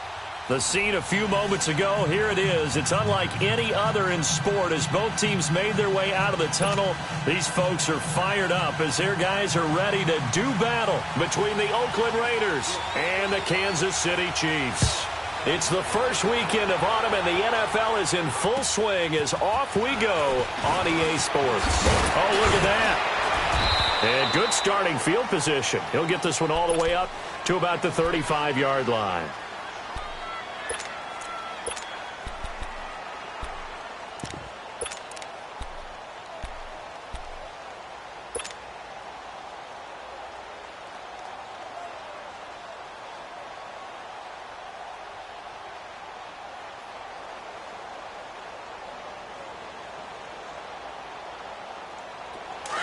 D: The scene a few moments ago, here it is. It's unlike any other in sport as both teams made their way out of the tunnel. These folks are fired up as their guys are ready to do battle between the Oakland Raiders and the Kansas City Chiefs. It's the first weekend of autumn, and the NFL is in full swing as off we go on EA Sports. Oh, look at that. And good starting field position. He'll get this one all the way up to about the 35-yard line.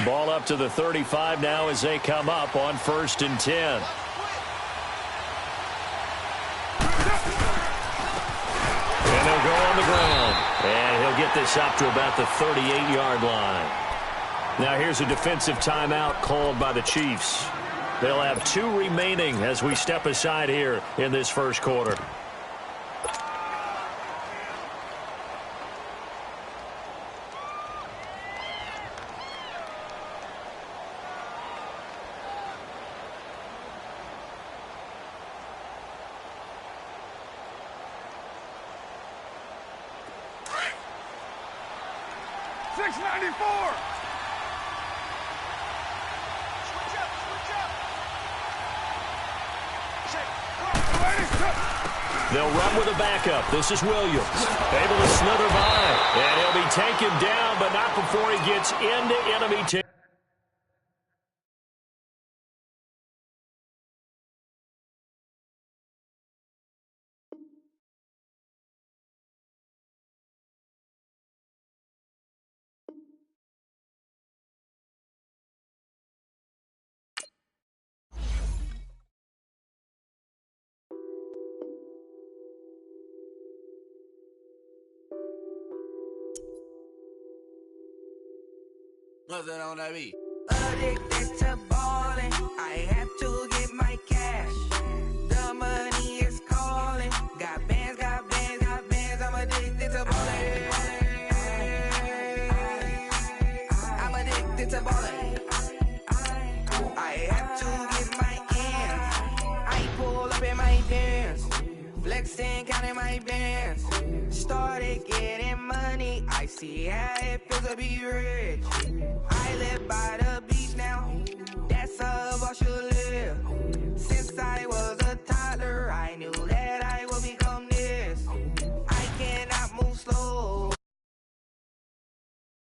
D: Ball up to the 35 now as they come up on 1st and 10. And they'll go on the ground. And he'll get this up to about the 38-yard line. Now here's a defensive timeout called by the Chiefs. They'll have 2 remaining as we step aside here in this first quarter. They'll run with a backup. This is Williams. Able to slither by. And he'll be taken down, but not before he gets into enemy territory.
C: Nothing on that beat.
G: Addicted to ballin', I have to get my cash. The money is calling. Got bands, got bands, got bands. I'm addicted to ballin'. I'm addicted to ballin'. I have to get my ends. I pull up in my pants, flexing, counting my bands. Started getting money. I see how it feels to be rich.